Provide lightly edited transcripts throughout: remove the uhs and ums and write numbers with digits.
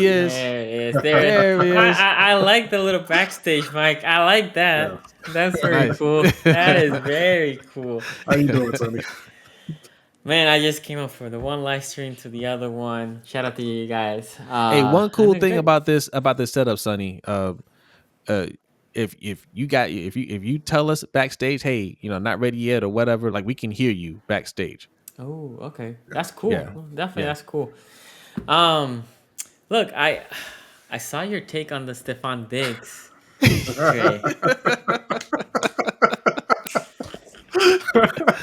he is. There it is. There it There he is. is. I like the little backstage mic. I like that. Yeah. That's very Nice. cool. That is very cool. How you doing, Sonny? Man, I just came up from the one live stream to the other one. Shout out to you guys. Hey, one And cool they're thing good. about this setup, Sonny. If you tell us backstage, hey, not ready yet or whatever, like we can hear you backstage. Oh, okay. That's cool. Yeah. Definitely, Yeah. that's cool. Um, look, I saw your take on the Stefan Diggs trade.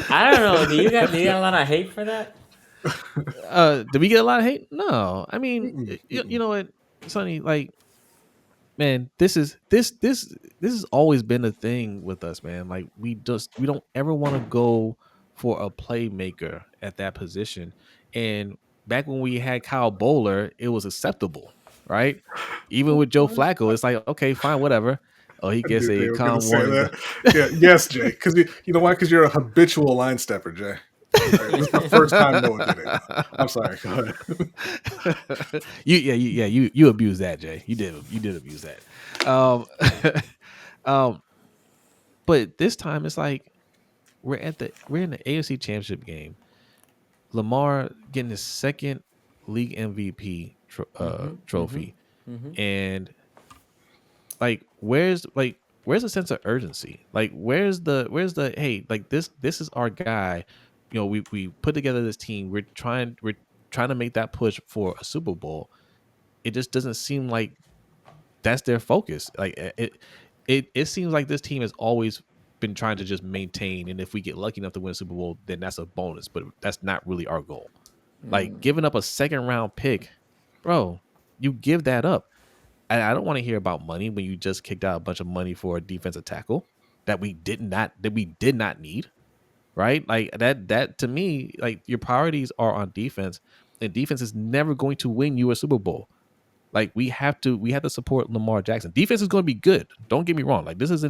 I don't know. Do you got a lot of hate for that? Did we get a lot of hate? No. I mean, Mm-mm, you know what, Sonny, like, man, this has always been a thing with us, man. Like we don't ever want to go for a playmaker at that position. And back when we had Kyle Bowler, it was acceptable, right? Even with Joe Flacco, it's like, okay, fine, whatever. Oh, he I gets knew a they were going to calm say warning. that. Yeah, yes, Jay. Because you know why? Because you're a habitual line stepper, Jay. Right, this is the first time Noah did it. I'm sorry. Go ahead. You abused that, Jay. You did abuse that. Um, but this time it's like we're in the AFC Championship game. Lamar getting his second league MVP trophy, and like where's the sense of urgency? Like where's the hey, like this is our guy. We put together this team. We're trying to make that push for a Super Bowl. It just doesn't seem like that's their focus. Like it seems like this team has always been trying to just maintain, and if we get lucky enough to win a Super Bowl, then that's a bonus. But that's not really our goal. Like giving up a second round pick, bro, you give that up. I don't want to hear about money when you just kicked out a bunch of money for a defensive tackle that we did not need. Right? Like that to me, like your priorities are on defense, and defense is never going to win you a Super Bowl. Like we have to support Lamar Jackson. Defense is going to be good. Don't get me wrong. Like that's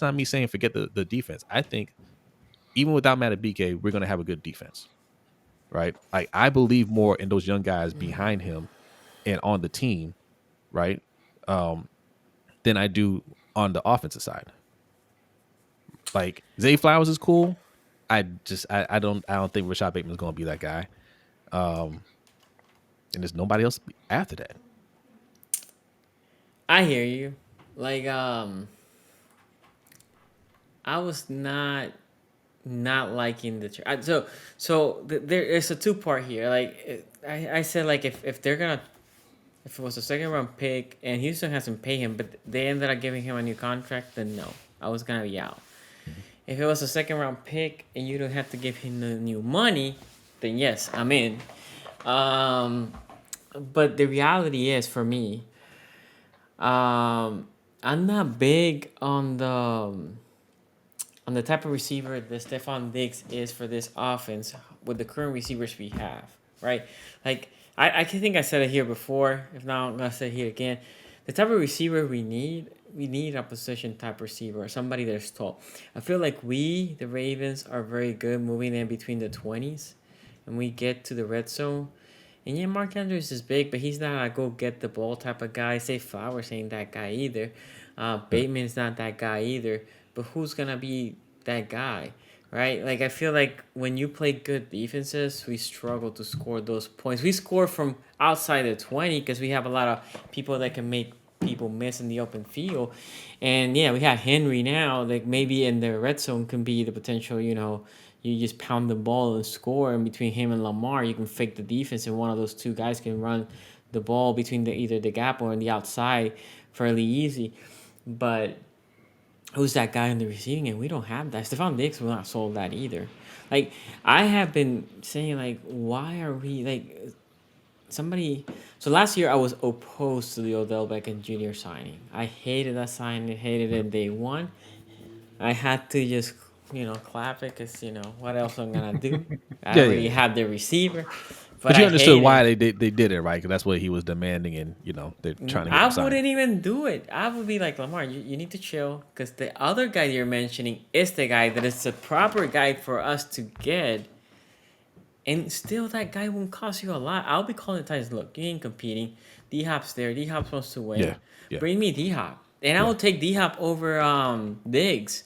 not me saying forget the defense. I think even without Matt BK, we're going to have a good defense. Right? Like I believe more in those young guys behind him and on the team, right? Than I do on the offensive side. Like Zay Flowers is cool. I don't think Rashad Bateman is going to be that guy. And there's nobody else after that. I hear you. Like, I was not liking the there's a two-part here. Like, I said, like, if they're gonna, if it was a second round pick and Houston hasn't paid him, but they ended up giving him a new contract, then no, I was gonna be out. If it was a second round pick and you don't have to give him the new money, then yes, I'm in. But the reality is, for me, I'm not big on the type of receiver that Stefan Diggs is for this offense with the current receivers we have, right? Like, I think I said it here before. If not, I'm going to say it here again. The type of receiver we need a position type receiver, somebody that's tall. I feel like the Ravens, are very good moving in between the 20s, and we get to the red zone. And yeah, Mark Andrews is big, but he's not a go get the ball type of guy. Say Flowers ain't that guy either. Bateman's not that guy either. But who's gonna be that guy, right? Like, I feel like when you play good defenses, we struggle to score those points. We score from outside the 20 because we have a lot of people that can make people miss in the open field. And yeah, we have Henry now. Like, maybe in the red zone can be the potential. You just pound the ball and score, and between him and Lamar, you can fake the defense, and one of those two guys can run the ball between either the gap or on the outside fairly easy. But who's that guy in the receiving end? We don't have that. Stephon Diggs will not solve that either. Like, I have been saying, like, why are we, like, somebody... So last year I was opposed to the Odell Beckham Jr. signing. I hated that signing, hated it day one. I had to just, clap it because, what else I'm going to do? I already had the receiver. But I you understood hate why it. they did it, right? Because that's what he was demanding, and they're trying to get I him signed. wouldn't even do it. I would be like, Lamar, you need to chill, because the other guy you're mentioning is the guy that is the proper guy for us to get. And still, that guy won't cost you a lot. I'll be calling the Titans. Look, you ain't competing. D Hop's there. D Hop wants to win. Yeah, yeah, Bring me D Hop, and I yeah. will take D Hop over Diggs.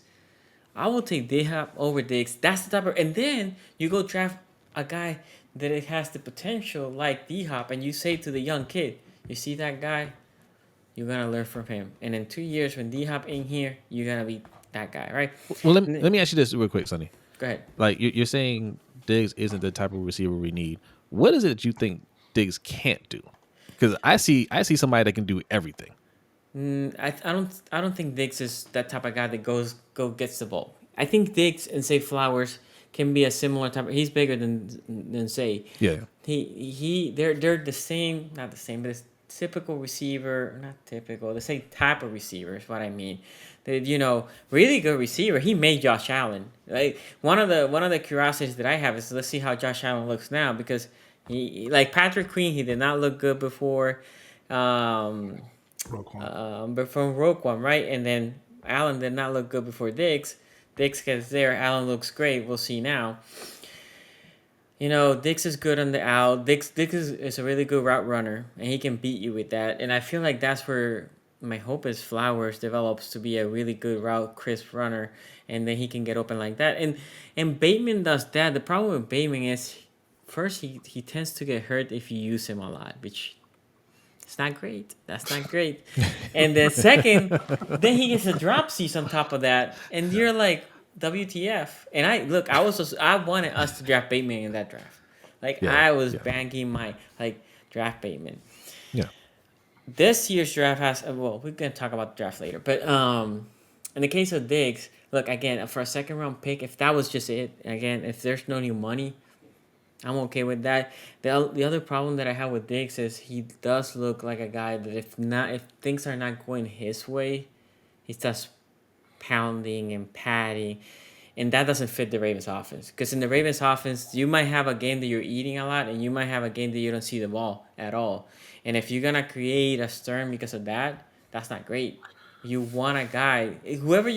I will take D Hop over Diggs. That's the type of. And then you go draft a guy that it has the potential like D Hop, and you say to the young kid, "You see that guy? You're gonna learn from him. And in 2 years, when D Hop ain't here, you're gonna be that guy, right?" Well, let, And then, let me ask you this real quick, Sonny. go ahead. Like you're saying, Diggs isn't the type of receiver we need. What is it that you think Diggs can't do? Because I see somebody that can do everything. I don't think Diggs is that type of guy that go gets the ball. I think Diggs and say Flowers can be a similar type. He's bigger than say. Yeah, They're the same, not the same, but it's typical receiver, not typical, the same type of receiver is what I mean. That really good receiver. He made Josh Allen. Like one of the curiosities that I have is let's see how Josh Allen looks now because he like Patrick Queen. He did not look good before. But from Rogue One, right? And then Allen did not look good before Diggs. Diggs gets there. Allen looks great. We'll see now. Diggs is good on the out. Diggs is a really good route runner, and he can beat you with that. And I feel like that's where my hope is Flowers develops to be a really good route, crisp runner, and then he can get open like that. And Bateman does that. The problem with Bateman is, first, he tends to get hurt if you use him a lot, which it's not great. That's not great. And then second, then he gets a drop cease on top of that, and you're like, WTF? And I wanted us to draft Bateman in that draft. Like yeah, I was yeah, banging my draft Bateman. yeah. This year's draft has well, we're gonna talk about the draft later, but in the case of Diggs, look again for a second round pick. If that was just it, again, if there's no new money, I'm okay with that. The other problem that I have with Diggs is he does look like a guy that if things are not going his way, he starts pounding and padding, and that doesn't fit the Ravens offense. Because in the Ravens offense, you might have a game that you're eating a lot, and you might have a game that you don't see the ball at all. And if you're gonna create a stern because of that, that's not great. You want a guy, whoever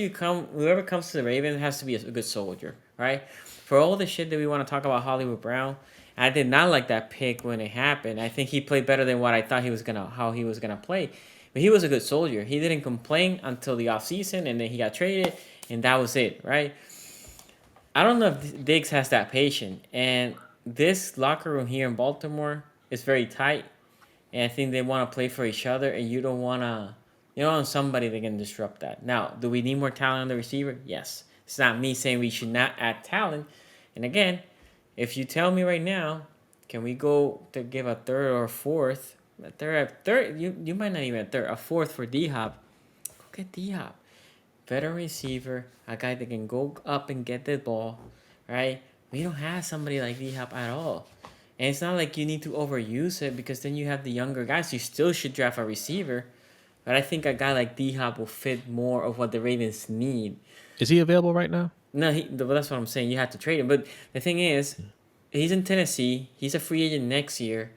comes to the Ravens has to be a good soldier, right? For all the shit that we want to talk about Hollywood Brown, I did not like that pick when it happened. I think he played better than what I thought how he was gonna play. But he was a good soldier. He didn't complain until the offseason, and then he got traded, and that was it, right? I don't know if Diggs has that patience. And this locker room here in Baltimore is very tight, and I think they want to play for each other, and you don't want somebody that can disrupt that. Now, do we need more talent on the receiver? Yes. It's not me saying we should not add talent. And again, if you tell me right now, can we go to give a third or a fourth? You might not even a third, a fourth for D Hop. Go get D Hop, veteran receiver, a guy that can go up and get the ball, right? We don't have somebody like D Hop at all, and it's not like you need to overuse it because then you have the younger guys. You still should draft a receiver, but I think a guy like D Hop will fit more of what the Ravens need. Is he available right now? No, that's what I'm saying. You have to trade him, but the thing is, he's in Tennessee. He's a free agent next year.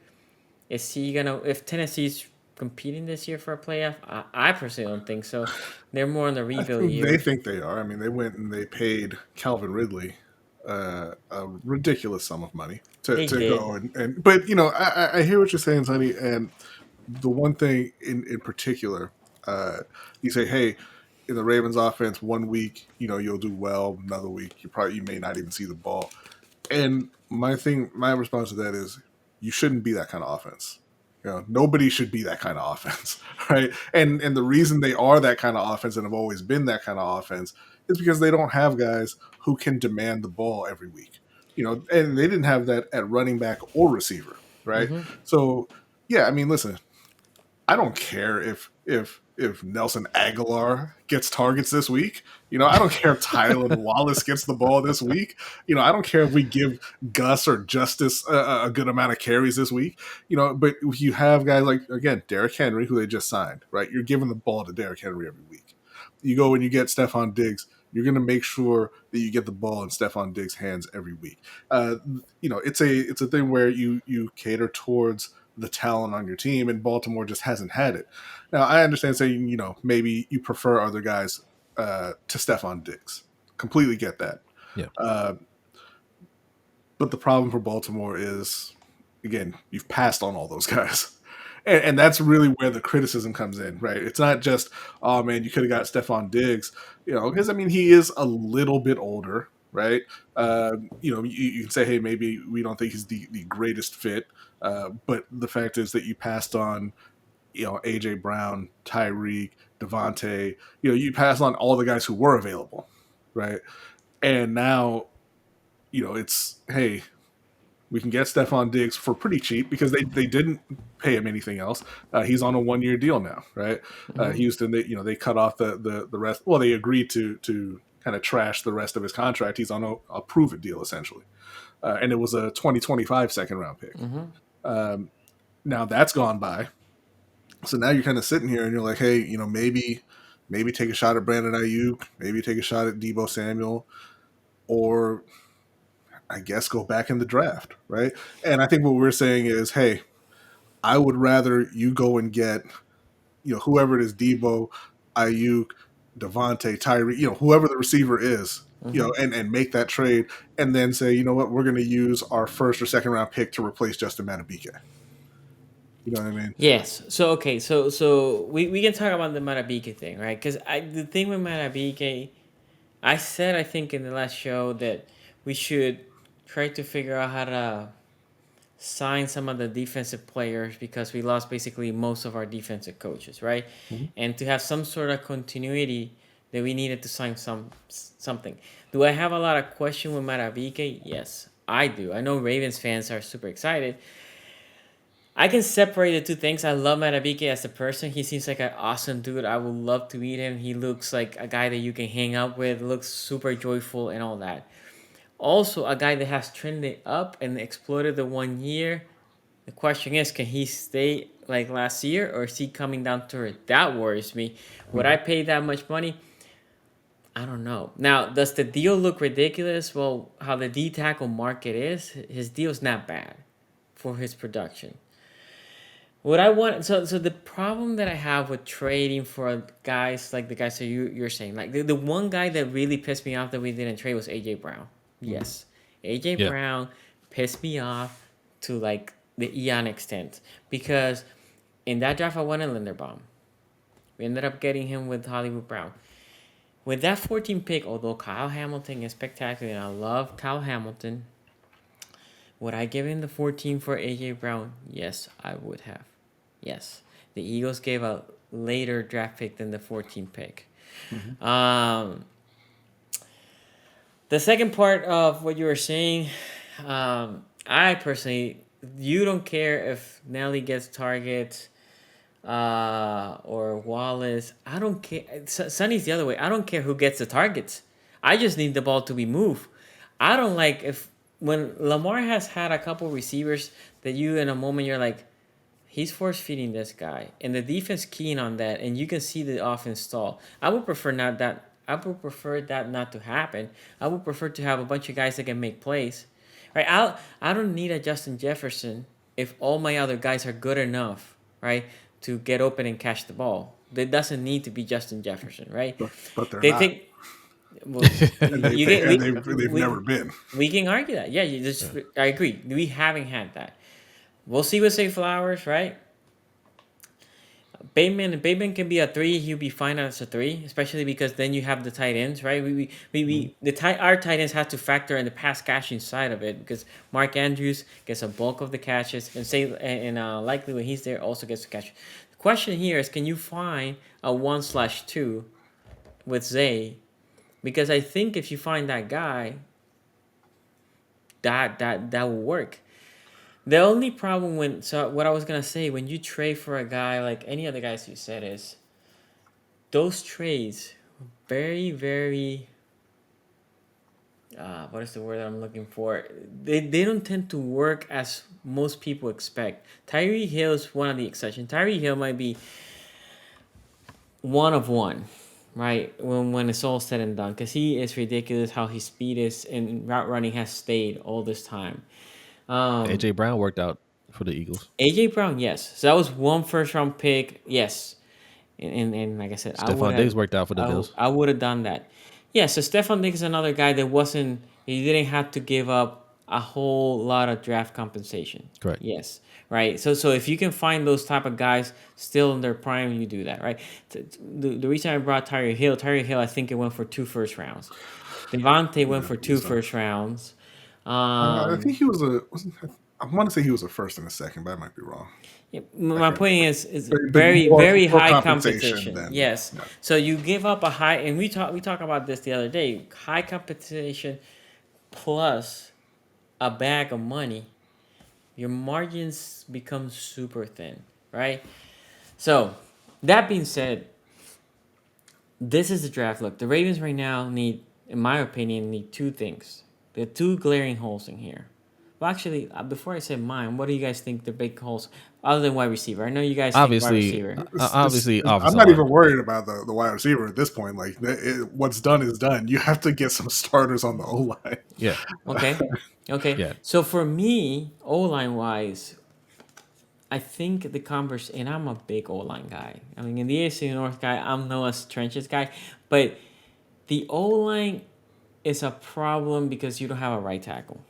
Is he gonna? If Tennessee's competing this year for a playoff, I personally don't think so. They're more in the rebuild They year. think they are. I mean, they went and they paid Calvin Ridley a ridiculous sum of money They to did. go and but I hear what you're saying, Sonny, and the one thing in particular, you say, hey, in the Ravens offense, 1 week, you'll do well. Another week, you may not even see the ball. And my response to that is, you shouldn't be that kind of offense. Nobody should be that kind of offense, right? And the reason they are that kind of offense and have always been that kind of offense is because they don't have guys who can demand the ball every week. And they didn't have that at running back or receiver, right? Mm-hmm. So, yeah, I mean, listen, I don't care if Nelson Aguilar gets targets this week. I don't care if Tylan Wallace gets the ball this week. I don't care if we give Gus or Justice a good amount of carries this week. But if you have guys like, again, Derrick Henry, who they just signed, right? You're giving the ball to Derrick Henry every week. You go and you get Stephon Diggs. You're going to make sure that you get the ball in Stephon Diggs' hands every week. It's a thing where you cater towards the talent on your team, and Baltimore just hasn't had it. Now, I understand saying, maybe you prefer other guys to Stephon Diggs. Completely get that. Yeah. But the problem for Baltimore is, again, you've passed on all those guys. And that's really where the criticism comes in, right? It's not just, oh man, you could have got Stephon Diggs, because I mean, he is a little bit older, right? You can say, hey, maybe we don't think he's the greatest fit, but the fact is that you passed on, AJ Brown, Tyreek, Devontae, you passed on all the guys who were available, right? And now, it's, hey, we can get Stephon Diggs for pretty cheap because they didn't pay him anything else. He's on a 1-year deal now, right? Houston, they cut off the rest. Well, they agreed to kind of trash the rest of his contract. He's on a prove it deal essentially, and it was a 2025 second round pick. Now that's gone by, so now you're kind of sitting here and you're like, hey, maybe take a shot at Brandon Ayuk, maybe take a shot at Deebo Samuel, or I guess go back in the draft, right? And I think what we're saying is, hey, I would rather you go and get, whoever it is, Debo, Ayuk, Devontae, Tyree, whoever the receiver is, and make that trade, and then say, you know what, we're going to use our first or second round pick to replace Justin Matabike. You know what I mean? Yes. So okay. So we can talk about the Matabike thing, right? Because the thing with Matabike, I said I think in the last show that we should try to figure out how to sign some of the defensive players because we lost basically most of our defensive coaches, right? Mm-hmm. And to have some sort of continuity, that we needed to sign something. Do I have a lot of question with Maravike? Yes, I do. I know Ravens fans are super excited. I can separate the two things. I love Maravike as a person. He seems like an awesome dude. I would love to meet him. He looks like a guy that you can hang out with, looks super joyful and all that. Also, a guy that has trended up and exploited the 1 year. The question is, can he stay like last year or is he coming down to it? That worries me. Would I pay that much money? I don't know. Now, does the deal look ridiculous? Well, how the D tackle market is, his deal's not bad for his production. What I want, so the problem that I have with trading for guys like the guys that you're saying, like the one guy that really pissed me off that we didn't trade was AJ Brown. Yes, AJ Yeah. Brown pissed me off to like the eon extent because in that draft I wanted Linderbaum. We ended up getting him with Hollywood Brown. With that 14 pick, although Kyle Hamilton is spectacular and I love Kyle Hamilton, would I give him the 14 for AJ Brown? Yes, I would have. Yes. The Eagles gave a later draft pick than the 14 pick. The second part of what you were saying, I personally, you don't care if Nelly gets targets or Wallace. I don't care. Sonny's the other way. I don't care who gets the targets. I just need the ball to be moved. I don't like if when Lamar has had a couple receivers that you in a moment you're like, he's force feeding this guy, and the defense keying on that, and you can see the offense stall. I would prefer not that. I would prefer that not to happen. I would prefer to have a bunch of guys that can make plays. Right? I don't need a Justin Jefferson if all my other guys are good enough, right, to get open and catch the ball. It doesn't need to be Justin Jefferson, right? But they're They not. think. Well, And they've never been. We can argue that. Yeah, I agree. We haven't had that. We'll see with Say Flowers, right? Bateman can be a 3. He'll be fine as a 3, especially because then you have the tight ends, right? Our tight ends have to factor in the pass catching side of it because Mark Andrews gets a bulk of the catches and likely when he's there also gets to catch. The question here is, can you find a 1/2 with Zay? Because I think if you find that guy, that will work. The only problem what I was gonna say, when you trade for a guy like any other guys you said is those trades very, very what is the word I'm looking for? They don't tend to work as most people expect. Tyree Hill is one of the exceptions. Tyree Hill might be one of one, right? When it's all said and done, because he is ridiculous how his speed is and route running has stayed all this time. AJ Brown worked out for the Eagles. AJ Brown, yes. So that was one first round pick, yes. And like I said, Stephon Diggs worked out for the Bills. I would have done that. Yeah, so Stephon Diggs is another guy that he didn't have to give up a whole lot of draft compensation. Correct. Yes, right. So if you can find those type of guys still in their prime, you do that, right? The reason I brought Tyreek Hill, I think it went for 2 first rounds. Devontae went Yeah, for yeah, two so. first rounds. I think Um, he was a. I want to say he was a first and a second, but I might be wrong. yeah, I my can't point remember. is But very very more high compensation competition. than. Yes, Yeah. so you give up a high, and we talk about this the other day. High competition plus a bag of money, your margins become super thin, right? So that being said, this is the draft. Look, the Ravens right now need, in my opinion, need two things. There are two glaring holes in here. Well, actually, before I say mine, what do you guys think the big holes other than wide receiver? I know you guys think wide Obviously, receiver. obviously, I'm offensive not line. even worried about the wide receiver at this point. Like what's done is done. You have to get some starters on the O line. Yeah, Okay, okay. yeah. So for me, O line wise, I think the converse, and I'm a big O line guy. I mean, in the AFC North guy, I'm Noah's trenches guy, but the O line is a problem because you don't have a right tackle.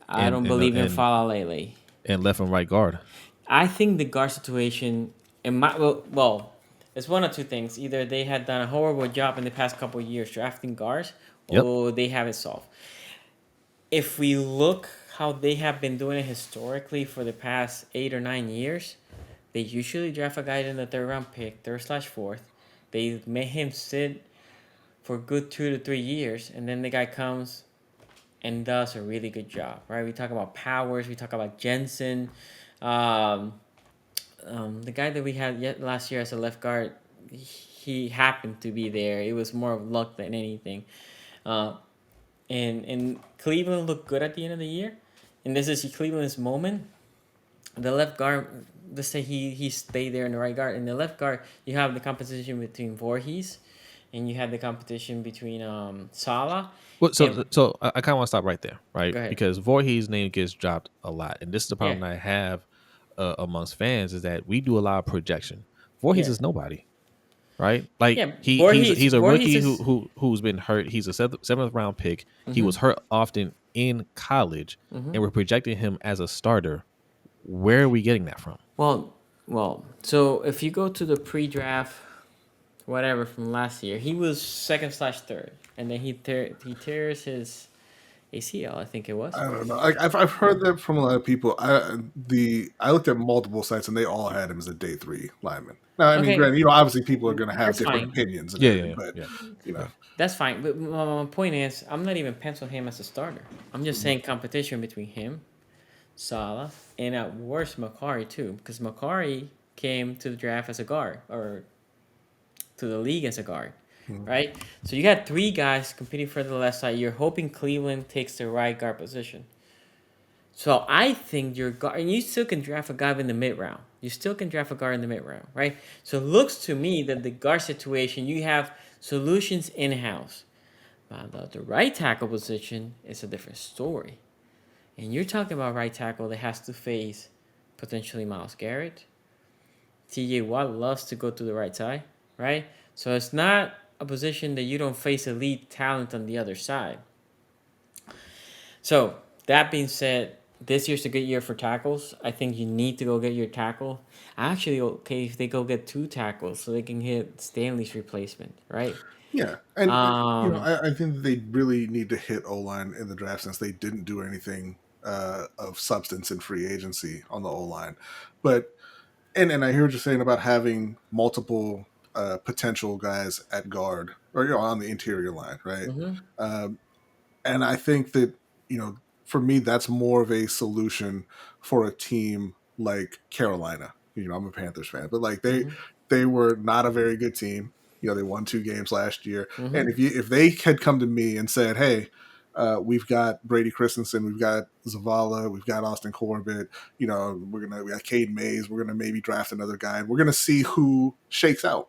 I And don't and believe in and Falalele. and left and right guard. I think the guard situation, in my well, it's one of two things. Either they had done a horrible job in the past couple of years drafting guards, Yep. or they have it solved. If we look how they have been doing it historically for the past 8 or 9 years, they usually draft a guy in the third round pick, third/fourth. They make him sit for a good 2 to 3 years, and then the guy comes and does a really good job, right? We talk about Powers, we talk about Jensen, um, the guy that we had last year as a left guard. He happened to be there. It was more of luck than anything. Uh, and Cleveland looked good at the end of the year, and this is Cleveland's moment. The left guard, let's say he stayed there in the right guard. In the left guard, you have the competition between Voorhees, and you have the competition between Sala. Well, And so I kind of want to stop right there, right? go ahead. Because Voorhees' name gets dropped a lot, and this is the Yeah, problem that I have amongst fans is that we do a lot of projection. Voorhees yeah, is nobody, right? Like yeah. he's a Voorhees rookie is. who's been hurt. He's a seventh round pick. He Mm-hmm, was hurt often in college, mm-hmm. and we're projecting him as a starter. Where are we getting that from? Well, So if you go to the pre-draft, whatever from last year, he was second/third, and then he tears his ACL. I think it was. I don't know. I've heard that from a lot of people. I looked at multiple sites and they all had him as a day three lineman. Now, I mean, Okay, granted, obviously people are going to have that's different fine. opinions and Yeah, everything, yeah, but yeah, you know, yeah. That's fine. But my point is, I'm not even penciling him as a starter. I'm just saying competition between him, Salah, and at worst Macari too, because Macari came to the draft as a guard or to the league as a guard, right? So you got three guys competing for the left side. You're hoping Cleveland takes the right guard position. So I think your guard, and you still can draft a guy in the mid round. You still can draft a guard in the mid round, right? So it looks to me that the guard situation, you have solutions in house. But the right tackle position is a different story. And you're talking about right tackle that has to face potentially Myles Garrett. TJ Watt loves to go to the right side, right? So it's not a position that you don't face elite talent on the other side. So that being said, this year's a good year for tackles. I think you need to go get your tackle. Actually, okay if they go get two tackles so they can hit Stanley's replacement, right? yeah, and Um, I think that they really need to hit O line in the draft since they didn't do anything of substance in free agency on the O line, but and I hear what you're saying about having multiple potential guys at guard or on the interior line, right? mm-hmm, Um, and I think that for me that's more of a solution for a team like Carolina. I'm a Panthers fan, but like they mm-hmm, they were not a very good team. They won 2 games last year, mm-hmm, and if they had come to me and said, "Hey, we've got Brady Christensen, we've got Zavala, we've got Austin Corbett, we got Cade Mays, we're gonna maybe draft another guy, and we're gonna see who shakes out."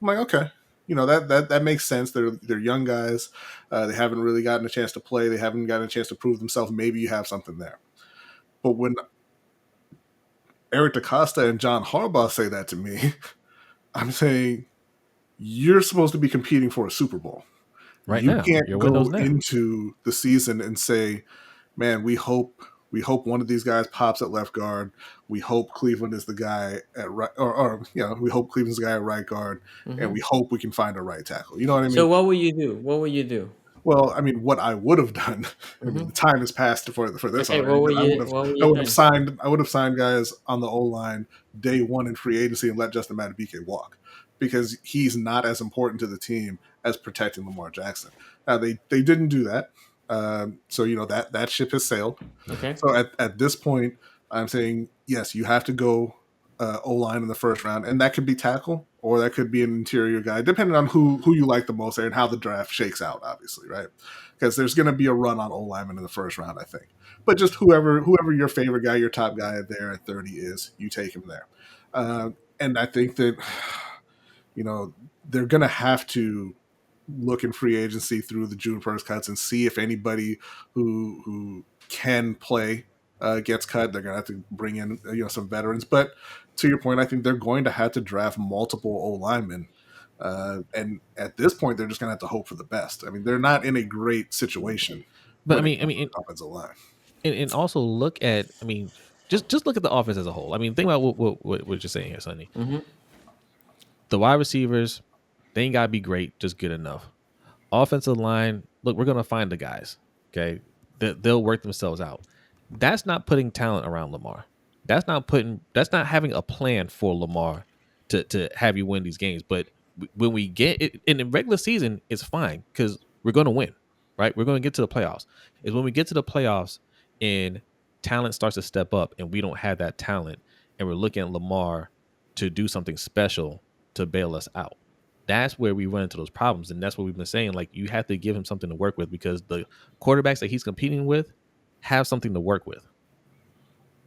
I'm like, okay, that makes sense. They're young guys. They haven't really gotten a chance to play. They haven't gotten a chance to prove themselves. Maybe you have something there. But when Eric DaCosta and John Harbaugh say that to me, I'm saying you're supposed to be competing for a Super Bowl. Right You now, can't your window's go now. into the season and say man, we hope one of these guys pops at left guard. We hope Cleveland is the guy at right, we hope Cleveland's the guy at right guard, and Mm-hmm. we hope we can find a right tackle. You know what I So mean? what will you do? What will you do? Well, I mean, what I would have done. I mean, Mm-hmm. the time has passed for this Okay, already. But what will I you would have do? signed I would have signed guys on the O line day one in free agency and let Justin Madubuike walk because he's not as important to the team as protecting Lamar Jackson. Now they didn't do that, so that ship has sailed. Okay. So at this point, I'm saying yes, you have to go O line in the first round, and that could be tackle or that could be an interior guy, depending on who you like the most there and how the draft shakes out. Obviously, right? Because there's going to be a run on O lineman in the first round, I think. But just whoever your favorite guy, your top guy there at 30 is, you take him there. And I think that they're going to have to look in free agency through the June 1st cuts and see if anybody who can play gets cut. They're going to have to bring in some veterans. But to your point, I think they're going to have to draft multiple O linemen. And at this point, they're just going to have to hope for the best. I mean, they're not in a great situation But when it comes to and, the offensive line. and also look at, just look at the offense as a whole. I mean, think about what you're saying here, Sonny. Mm-hmm. The wide receivers, they ain't gotta be great, just good enough. Offensive line, look, we're gonna find the guys. Okay, they'll work themselves out. That's not putting talent around Lamar. That's not having a plan for Lamar to have you win these games. But when we get it in the regular season, it's fine because we're gonna win, right? We're gonna get to the playoffs. Is when we get to the playoffs and talent starts to step up, and we don't have that talent, and we're looking at Lamar to do something special to bail us out. That's where we run into those problems, and that's what we've been saying. Like, you have to give him something to work with because the quarterbacks that he's competing with have something to work with.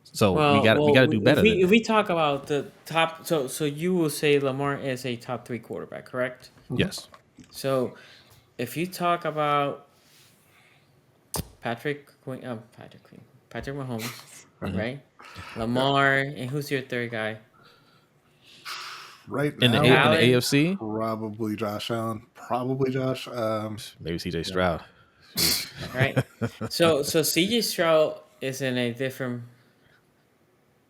So we got to do if better we than if that. we talk about the top, so you will say Lamar is a top three quarterback, correct? Mhm. Yes, So if you talk about Patrick Mahomes, hmm right? Yeah. Lamar, and who's your third guy? Right in the now, in the Allen, AFC, probably Josh Allen. Probably Josh. maybe CJ Yeah. Stroud. Jeez. right? So CJ Stroud is in a different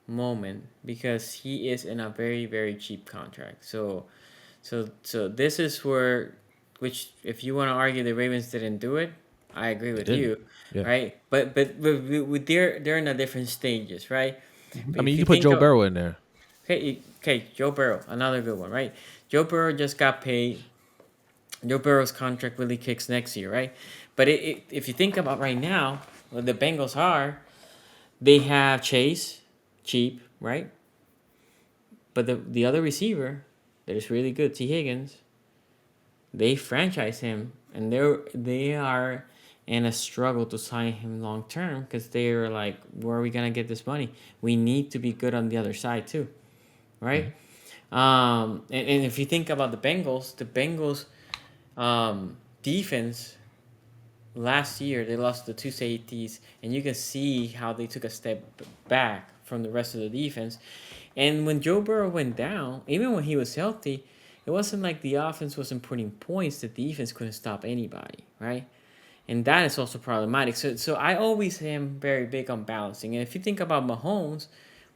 moment because he is in a very very cheap contract. So this is where, which if you want to argue the Ravens didn't do it, I agree They with didn't. you, Yeah, right? But they're in a different stages, right? Mhm. I But mean, if you you can put think Joe of Burrow in there. okay, Joe Burrow, another good one, right? Joe Burrow just got paid. Joe Burrow's contract really kicks next year, right? But if you think about right now, what the Bengals are, they have Chase, cheap, right? But the other receiver that is really good, T. Higgins, they franchise him, and they are in a struggle to sign him long term because they're like, where are we gonna get this money? We need to be good on the other side too, right? Mhm. And if you think about the Bengals defense last year they lost the two safeties, and you can see how they took a step back from the rest of the defense. And when Joe Burrow went down, even when he was healthy, it wasn't like the offense wasn't putting points. The defense couldn't stop anybody, right? And that is also problematic. So I always am very big on balancing. And if you think about Mahomes,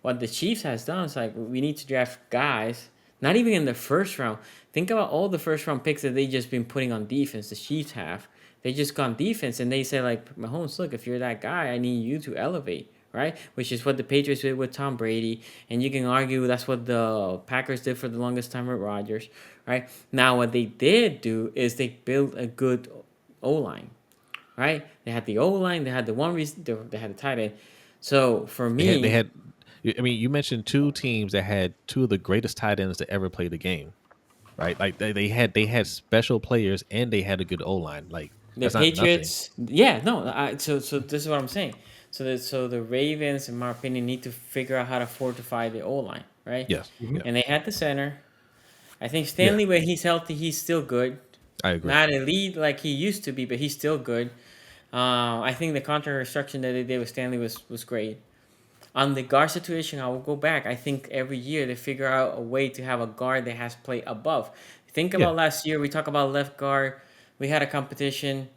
what the Chiefs has done is like we need to draft guys, not even in the first round. Think about all the first round picks that they just been putting on defense. The Chiefs have. They just gone defense and they say like Mahomes, look, if you're that guy, I need you to elevate, right? Which is what the Patriots did with Tom Brady, and you can argue that's what the Packers did for the longest time with Rodgers, right? Now what they did do is they built a good O line, right? They had the O line, they had the one reason they had the tight end. So for They me, had. I mean, you mentioned two teams that had two of the greatest tight ends to ever play the game, right? Like they had special players and they had a good O line. Like, the that's not nothing. Patriots, yeah, no, so this is what I'm saying. So the Ravens, in my opinion, need to figure out how to fortify the O line, right? Yes. Mhm. Yeah. And they had the center. I think Yeah. Stanley, when he's healthy, he's still good. I agree. Not elite like he used to be, but he's still good. I think the contract restructuring that they did with Stanley was great. On the guard situation, I will go back. I think every year they figure out a way to have a guard that has played above. Think Yeah. about last year. We talk about left guard. We had a competition.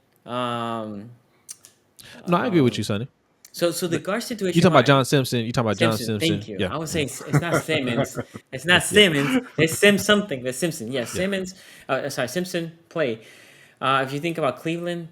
No, I agree with you, Sonny. So the The- guard You situation, talking about right? John Simpson? You talking about John Simpson, Simpson? thank you. Yeah, I would say it's not Simmons. It's not yeah, Simmons. It's something. It's Simpson. Yes, yeah. Simmons. Sorry, Simpson play. If you think about Cleveland,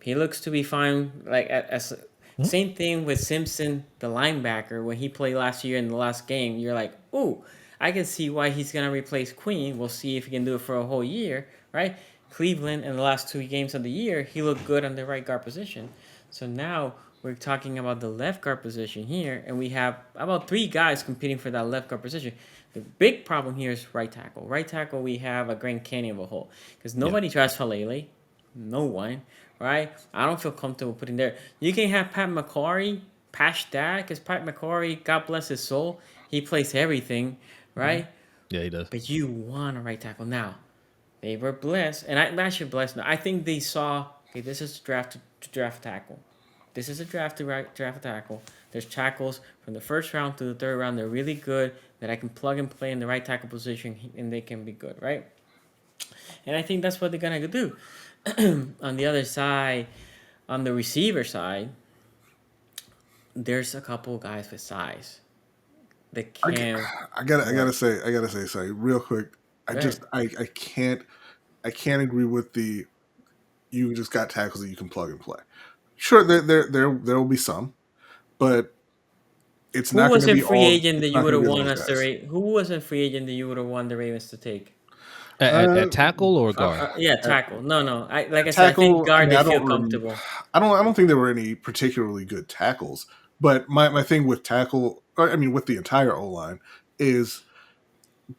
he looks to be fine. Like as Mhm. same thing with Simpson, the linebacker. When he played last year in the last game, you're like, ooh, I can see why he's gonna replace Queen. We'll see if he can do it for a whole year, right? Cleveland in the last 2 games of the year, he looked good on the right guard position. So now we're talking about the left guard position here, and we have about 3 guys competing for that left guard position. The big problem here is right tackle. Right tackle, we have a Grand Canyon of a hole because Yeah. nobody trusts Falele. No one, right? I don't feel comfortable putting there. You can have Pat McCory, patch that, because Pat McCory, God bless his soul, he plays everything, right? Yeah, he does. But you want a right tackle now. They were blessed, and I should bless. I think they saw, okay, this is draft to draft tackle. This is a draft to draft tackle. There's tackles from the first round to the third round. They're really good that I can plug and play in the right tackle position, and they can be good, right? And I think that's what they're gonna do. On the other side, on the receiver side, there's a couple guys with size that I, can I gotta work. I gotta say, sorry, real quick. I Go ahead. just I can't agree with the you just got tackles that you can plug and play. Sure, there will be some, but it's Who not going was to a be free all. agent that It's you not would going have to be won those us the guys. Who was a free agent that you would have won the Ravens to take? At Uh, tackle or guard? Yeah, tackle. No. Like I said, I think tackle. I guard mean, they feel comfortable. I don't think there were any particularly good tackles. But my thing with tackle, I mean, with the entire O line, is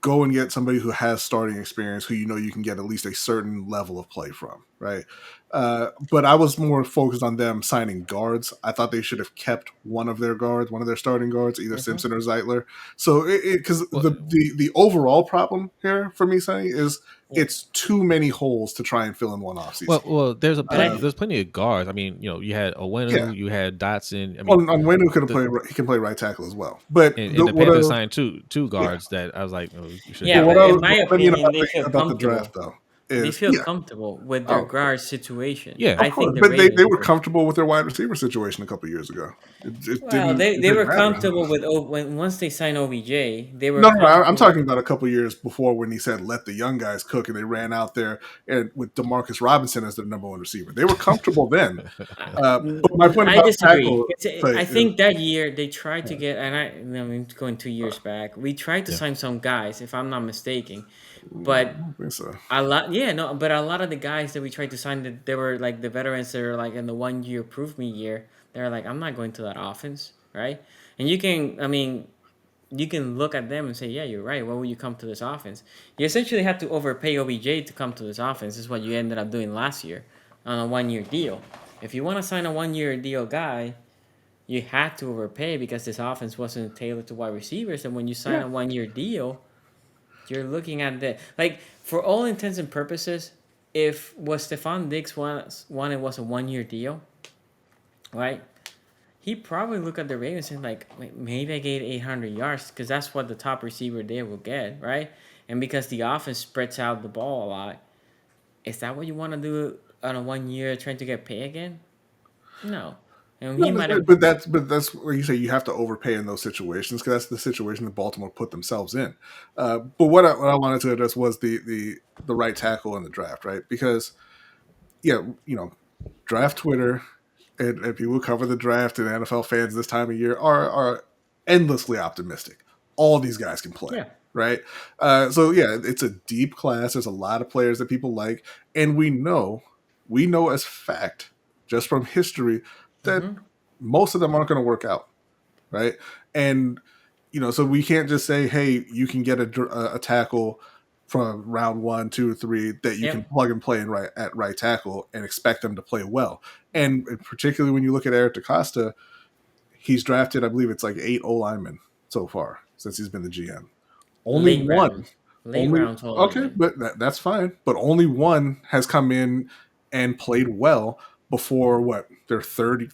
go and get somebody who has starting experience, who you know you can get at least a certain level of play from, right? But I was more focused on them signing guards. I thought they should have kept one of their guards, one of their starting guards, either Hmm. Simpson or Zeitler. So, because Well, the overall problem here for me, Sonny, is Yeah. it's too many holes to try and fill in one offseason. there's But I there's plenty of guards. I mean, you had Yeah, Owenu, you had Dotson. I mean, on Wenu could have the played. He can play right tackle as well. But and the what Panthers I signed two yeah. guards that I was like, oh, you should Yeah, have But but that. in my what I mean opinion, they feel about the draft comfortable. though They is feel comfortable with their oh, guard situation. Yeah, I of course, think the but they Ravens were were. comfortable with their wide receiver situation a couple years ago. Well, they, It they didn't were matter. comfortable with when once they signed OBJ, they were No, I'm comfortable. talking about a couple years before when he said let the young guys cook, and they ran out there and with Demarcus Robinson as their number one receiver. They were comfortable then. But my point I about disagree. tackle play I is think that year they tried to get, and I mean, going 2 years back, we tried to yeah. sign some guys, if I'm not mistaken, I but don't think so. a lot, yeah, no, but a lot of the guys that we tried to sign, that they were like the veterans that are like in the 1 year prove me year. They're like, I'm not going to that offense, right? And you can, I mean, you can look at them and say, yeah, you're right. Why would you come to this offense? You essentially had to overpay OBJ to come to this offense. Is what you ended up doing last year on a 1 year deal. If you want to sign a 1 year deal guy, you had to overpay because this offense wasn't tailored to wide receivers. And when you sign Yeah, a 1 year deal, you're looking at the like for all intents and purposes, if what Stephon Diggs wanted was a 1 year deal, right? He probably look at the Ravens and like, maybe I get 800 yards because that's what the top receiver there will get, right? And because the offense spreads out the ball a lot, is that what you want to do on a 1 year trying to get paid again? No. And he no, might have. but that's where you say you have to overpay in those situations because that's the situation that Baltimore put themselves in. But what I wanted to address was the right tackle in the draft, right? Because yeah, draft Twitter and people who cover the draft and NFL fans this time of year are endlessly optimistic. All these guys can play, Yeah. right? So yeah, it's a deep class. There's a lot of players that people like, and we know as fact, just from history, that Mm-hmm. most of them aren't going to work out, right? And so we can't just say, hey, you can get a tackle from round 1, 2, 3 that you can Yep. plug and play in at right tackle and expect them to play well. And particularly when you look at Eric DaCosta, he's drafted, I believe it's like 8 O linemen so far since he's been the GM. Only Late one, rounds. Late only rounds whole okay, lineman. but that's fine. But only one has come in and played well before what their third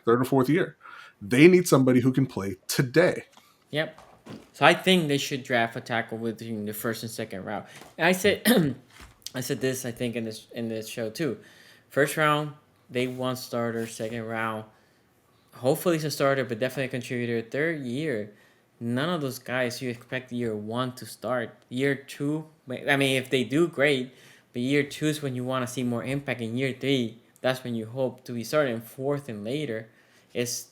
or fourth year. They need somebody who can play today. Yep. So I think they should draft a tackle within the first and second round. And I said, I said this. I think in this show too. First round, Day one starter, second round. Hopefully he's a starter, but definitely a contributor. Third year, none of those guys you expect year one to start. Year two, I mean, if they do, great. But year two is when you want to see more impact. In year three, that's when you hope to be starting. Fourth and later, is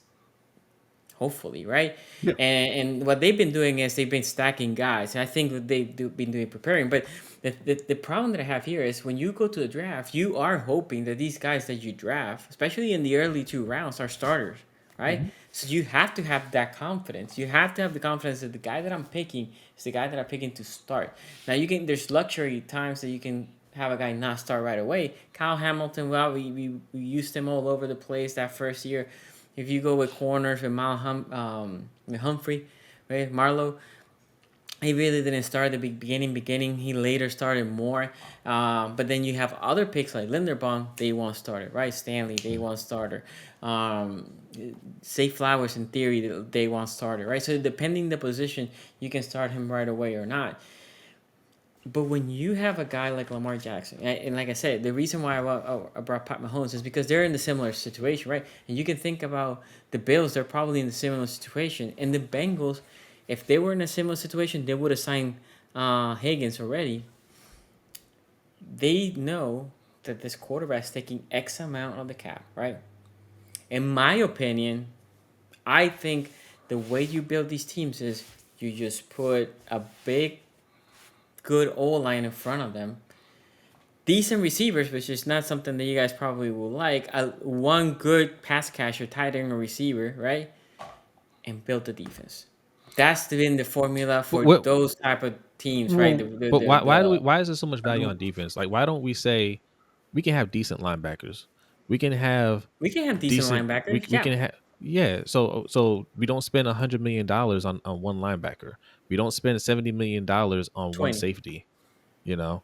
hopefully, right? Yeah. And what they've been doing is they've been stacking guys. And I think what been doing preparing. But the problem that I have here is when you go to the draft, you are hoping that these guys that you draft, especially in the early two rounds, are starters, right? Mhm. So you have to have that confidence. You have to have the confidence that the guy that I'm picking is the guy that I'm picking to start. Now you can there's luxury times that you can have a guy not start right away. Kyle Hamilton, well, we used him all over the place that first year. If you go with corners with with Humphrey, right, Marlowe, he really didn't start at the beginning. He later started more. But then you have other picks like Linderbaum, day one starter, right? Stanley, day one starter. Um, Say Flowers, in theory, day one starter, right? So depending the position, you can start him right away or not. But when you have a guy like Lamar Jackson, and like I said, the reason why I brought Pat Mahomes is because they're in a similar situation, right? And you can think about the Bills; they're probably in a similar situation. And the Bengals, if they were in a similar situation, they would have signed Higgins already. They know that this quarterback is taking X amount of the cap, right? In my opinion, I think the way you build these teams is you just put a big, good O line in front of them, decent receivers, which is not something that you guys probably will like. One good pass catcher, tight end, or receiver, right? And build the defense. That's been the formula But for what? those type of teams, right? Well, But why do we? The Why is there so much I value don't. on defense? Like, why don't we say we can have decent linebackers? We can have we can have decent decent. We linebackers, we yeah. can have. Yeah, so we don't spend $100 million on one linebacker. We don't spend $70 million on one 20. safety. You know,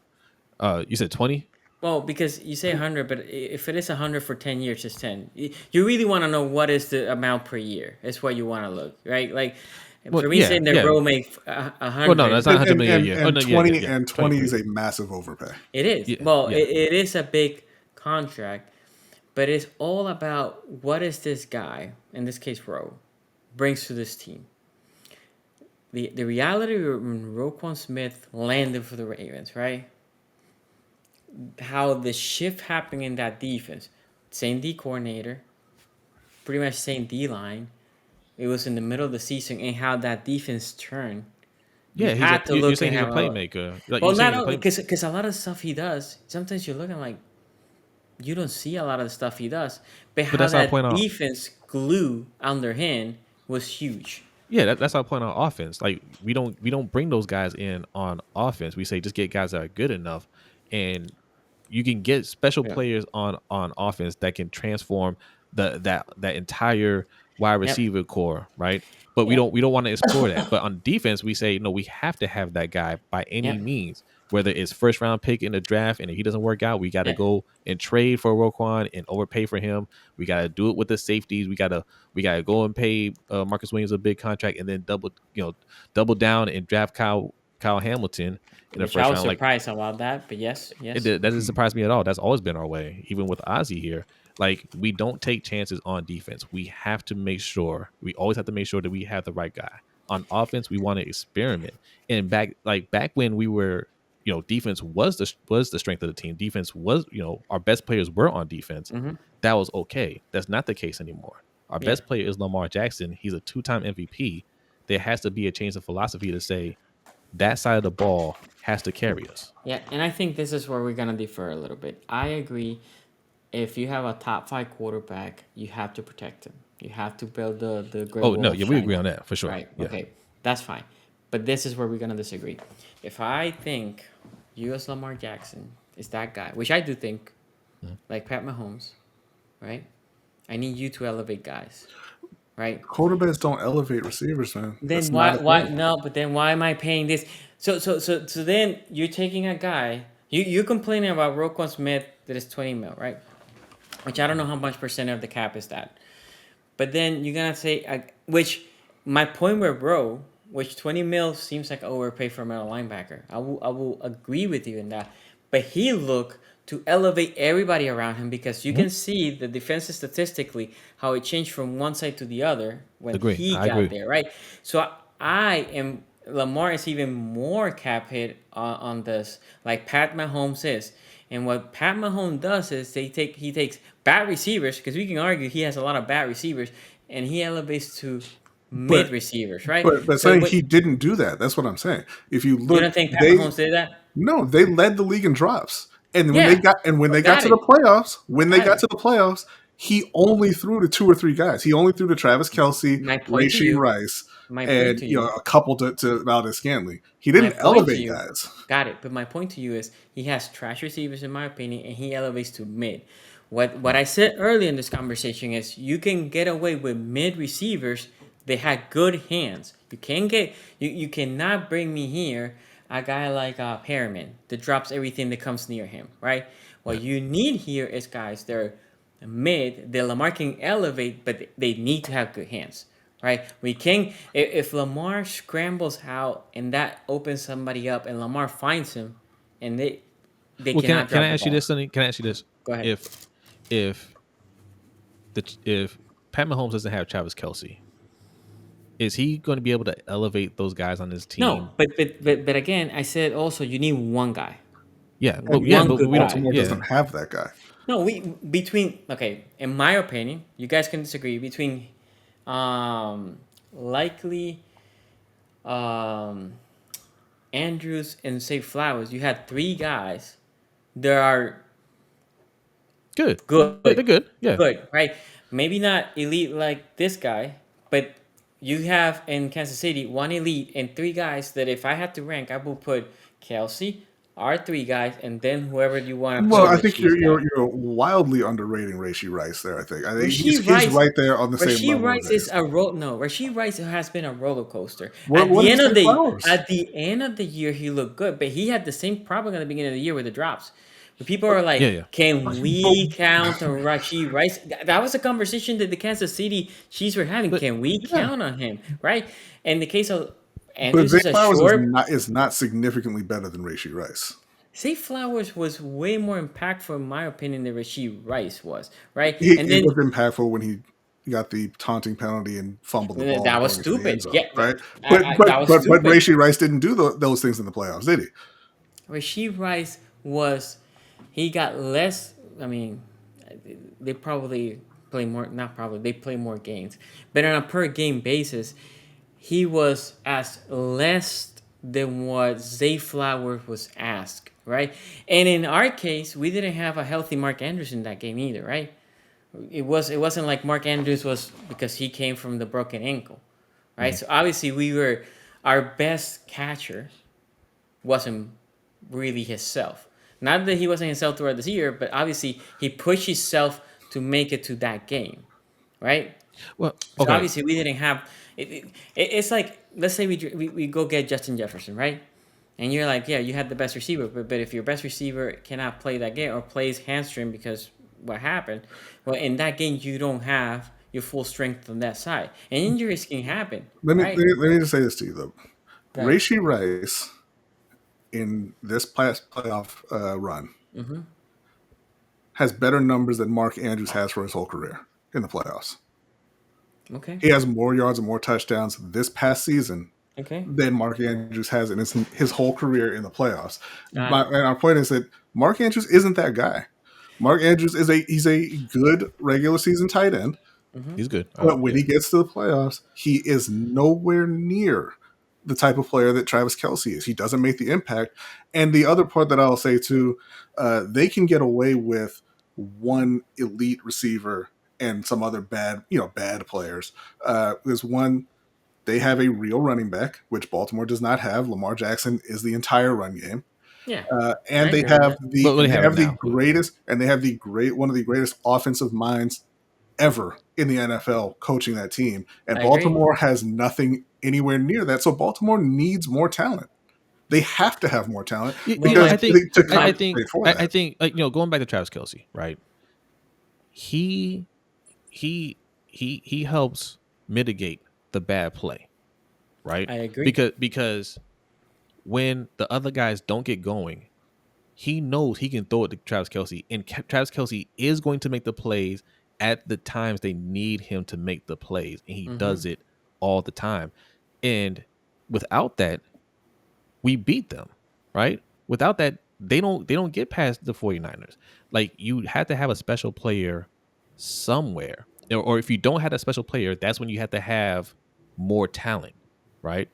you said 20. Well, because you say 100, but if it is 100 for 10 years, it's 10. You really want to know what is the amount per year. It's what you want to look, right? Like, Well, for me yeah, saying that yeah. bro make Well, no, that's 100, not And 100 million a and year. Oh and no, yeah, yeah, 20 yeah. and 20 20 per is year. a massive overpay. it is. Yeah, Well, yeah. it is a big contract, but it's all about what is this guy, in this case Rowe, brings to this team. The reality when Roquan Smith landed for the Ravens, right? How the shift happening in that defense, same D coordinator, pretty much same D line. It was in the middle of the season, and how that defense turned. You Yeah, he's a. had to You're look saying and he's a have a playmaker. Like well, you're saying not he's a only play. because a lot of stuff he does. Sometimes you're looking like you don't see a lot of the stuff he does, but But how that's our that point on. defense glue under him was huge. Yeah, that's our point on offense. Like we don't bring those guys in on offense. We say just get guys that are good enough, and you can get special Yeah. players on offense that can transform that entire wide Yep. receiver core, right? But we Yep. don't want to explore that. But on defense, we say no, we have to have that guy by any Yep. means. Whether it's first round pick in the draft, and if he doesn't work out, we got to Yep. go and trade for Roquan and overpay for him. We got to do it with the safeties. We gotta go and pay Marcus Williams a big contract, and then double down and draft Kyle Hamilton in the Which I first was round. Like surprised about that, but yes, yes. that doesn't surprise me at all. That's always been our way, even with Ozzy here. Like we don't take chances on defense. We have to make sure. We always have to make sure that we have the right guy. On offense, we want to experiment. And back when we were, defense was the strength of the team. Defense was, our best players were on defense. Mm-hmm. That was okay. That's not the case anymore. Our Yeah. best player is Lamar Jackson. He's a two-time MVP. There has to be a change of philosophy to say that side of the ball has to carry us. Yeah, and I think this is where we're gonna differ a little bit. I agree. If you have a top five quarterback, you have to protect him. You have to build the great Oh wall no, of yeah, we agree China. on that for sure. Right. Yeah. Okay. That's fine. But this is where we're gonna disagree. If I think U.S. Lamar Jackson is that guy, which I do think, like Pat Mahomes, right? I need you to elevate guys, right? Quarterbacks don't elevate receivers, man. That's Then not why a why thing. no? But then why am I paying this? So then you're taking a guy. You're complaining about Roquan Smith that is 20 mil, right? Which I don't know how much percent of the cap is that. But then you're gonna say which my point with Bro, which 20 mil seems like overpay for a middle linebacker. I will agree with you in that. But he looked to elevate everybody around him, because you Mhm. can see the defenses statistically how it changed from one side to the other when Agree. he I got agree. there, right? So I am Lamar is even more cap hit on this, like Pat Mahomes is. And what Pat Mahomes does is he takes bad receivers, because we can argue he has a lot of bad receivers, and he elevates to mid But receivers, right? So saying what, he didn't do that. That's what I'm saying. If you you look, don't think Pat they Mahomes did that? no, they led the league in drops. And Yeah, when they got got to the it, playoffs, got it. he only threw to two or three guys. He only threw to Travis Kelsey, My point to Rashee you, Rice, my point and to you, a couple to Valdez Scantling. He my didn't point to elevate you, guys. got it. But my point to you is he has trash receivers, in my opinion, and he elevates to mid. What I said earlier in this conversation is you can get away with mid receivers. They had good hands. You cannot bring me here a guy like Perriman that drops everything that comes near him, right? Yeah. What you need here is guys that are mid. The Lamar can elevate, but they need to have good hands, right? We can if Lamar scrambles out and that opens somebody up, and Lamar finds him, and they Well, cannot can I drop the ask you ball. this, Sonny? Can I ask you this? Go ahead. If if if Pat Mahomes doesn't have Travis Kelsey, is he going to be able to elevate those guys on his No, team? but again, I said also you need one guy, Yeah, but one but good we don't. guy. Baltimore Yeah, doesn't have that guy. No, we between okay. In my opinion, you guys can disagree between, likely, um, Andrews and say Flowers. You had three guys that are good. They're good, good. Yeah. good, right? Maybe not elite like this guy, but you have in Kansas City one elite and three guys that if I had to rank, I would put Kelsey, our three guys, and then whoever you want to Well, put I think Rashid's guy. you're wildly underrating Rashee Rice there. I think Rasheed he's Rice, right there on the same Rasheed level as Rice is Ace. a no. Rasheed Rice has been a roller coaster. What did you say, Flowers? At the end of the year, he looked good, but he had the same problem at the beginning of the year with the drops. But people are Yeah. like, Yeah. "Can But, we count on Rasheed Rice?" That was a conversation that the Kansas City Chiefs were having. But Can we yeah, count on him? Right? In the case of but Andrews, Zay is a Flowers short. is not significantly better than Rashee Rice. Say Flowers was way more impactful, in my opinion, than Rasheed Rice was. Right? And He then was impactful when he got the taunting penalty and fumbled the ball that was going into the end stupid. zone, Yeah, right? But that was but stupid. Rashee Rice didn't do those things in the playoffs, did he? Rasheed Rice was he got less. I mean, they probably play more. Not probably they play more games, but on a per game basis, he was asked less than what Zay Flowers was asked. Right, and in our case, we didn't have a healthy Mark Andrews in that game either. Right, it wasn't like Mark Andrews was because he came from the broken ankle. Right, mhm. so obviously we were our best catcher wasn't really himself. Not that he wasn't himself throughout this year, but obviously he pushed himself to make it to that game, right? Well, So okay. obviously we didn't have. It's like let's say we go get Justin Jefferson, right? And you're like, yeah, you had the best receiver, but if your best receiver cannot play that game or plays hamstring because what happened, well, in that game you don't have your full strength on that side, and injuries can happen, right? Let me just say this to you though. Good. Rashee Rice in this past playoff run Mm-hmm. has better numbers than Mark Andrews has for his whole career in the playoffs. Okay. He has more yards and more touchdowns this past season Okay. than Mark Andrews has in his whole career in the playoffs. Got it. And our point is that Mark Andrews isn't that guy. Mark Andrews he's a good regular season tight end, Mm-hmm. He's good. but when Yeah. he gets to the playoffs, he is nowhere near the type of player that Travis Kelsey is. He doesn't make the impact. And the other part that I'll say too, they can get away with one elite receiver and some other bad players. There's one. They have a real running back, which Baltimore does not have. Lamar Jackson is the entire run game, Yeah, I and agree with that. But they have him the now. greatest, and they have the great one of the greatest offensive minds ever in the NFL coaching that team. And I agree. Baltimore has nothing anywhere near that. So Baltimore needs more talent. They have to have more talent Well, because to my compensate for I that. think like going back to Travis Kelsey, right? He he helps mitigate the bad play, right? I agree. Because when the other guys don't get going, he knows he can throw it to Travis Kelsey, and Travis Kelsey is going to make the plays at the times they need him to make the plays, and he Mm-hmm. does it all the time. And without that, we beat them, right? Without that, they don't get past the 49ers. Like, you have to have a special player somewhere. Or if you don't have a special player, that's when you have to have more talent, right?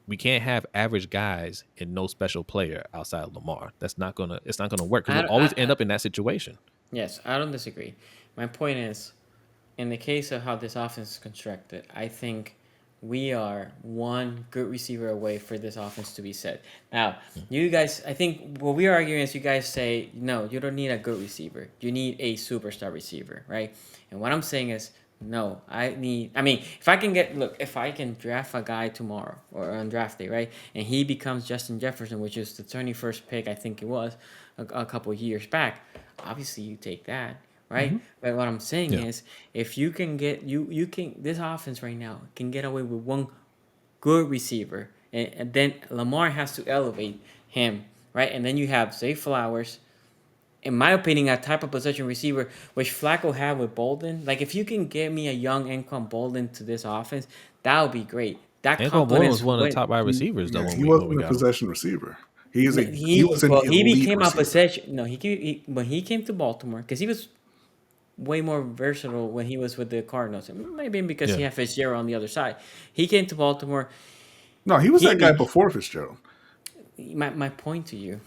We can't have average guys and no special player outside of Lamar. It's not gonna work because I, we'll always I, end I, up in that situation. yes, I don't disagree. My point is, in the case of how this offense is constructed, I think we are one good receiver away for this offense to be set. Now, you guys, I think what we're arguing is you guys say, no, you don't need a good receiver. You need a superstar receiver, right? And what I'm saying is, no, I mean, if I can if I can draft a guy tomorrow or on draft day, right? And he becomes Justin Jefferson, which is the 21st pick, I think it was, a couple of years back, obviously you take that, right? Mm-hmm. But what I'm saying Yeah, is, if you can get you can this offense right now can get away with one good receiver, and then Lamar has to elevate him, right? And then you have Zay Flowers, in my opinion, a type of possession receiver which Flacco had with Bolden. Like, if you can get me a young Anquan Bolden to this offense, that would be great. That Anquan Boldin was complements one of the what top wide He, receivers though yeah, when he we wasn't a got him. possession receiver. He he was an well he elite became a receiver. possession. No, when he came to Baltimore, because he was way more versatile when he was with the Cardinals. Maybe because he Yeah, had Fitzgerald on the other side. He came to Baltimore. No, he was He that guy be before Fitzgerald. my point to you.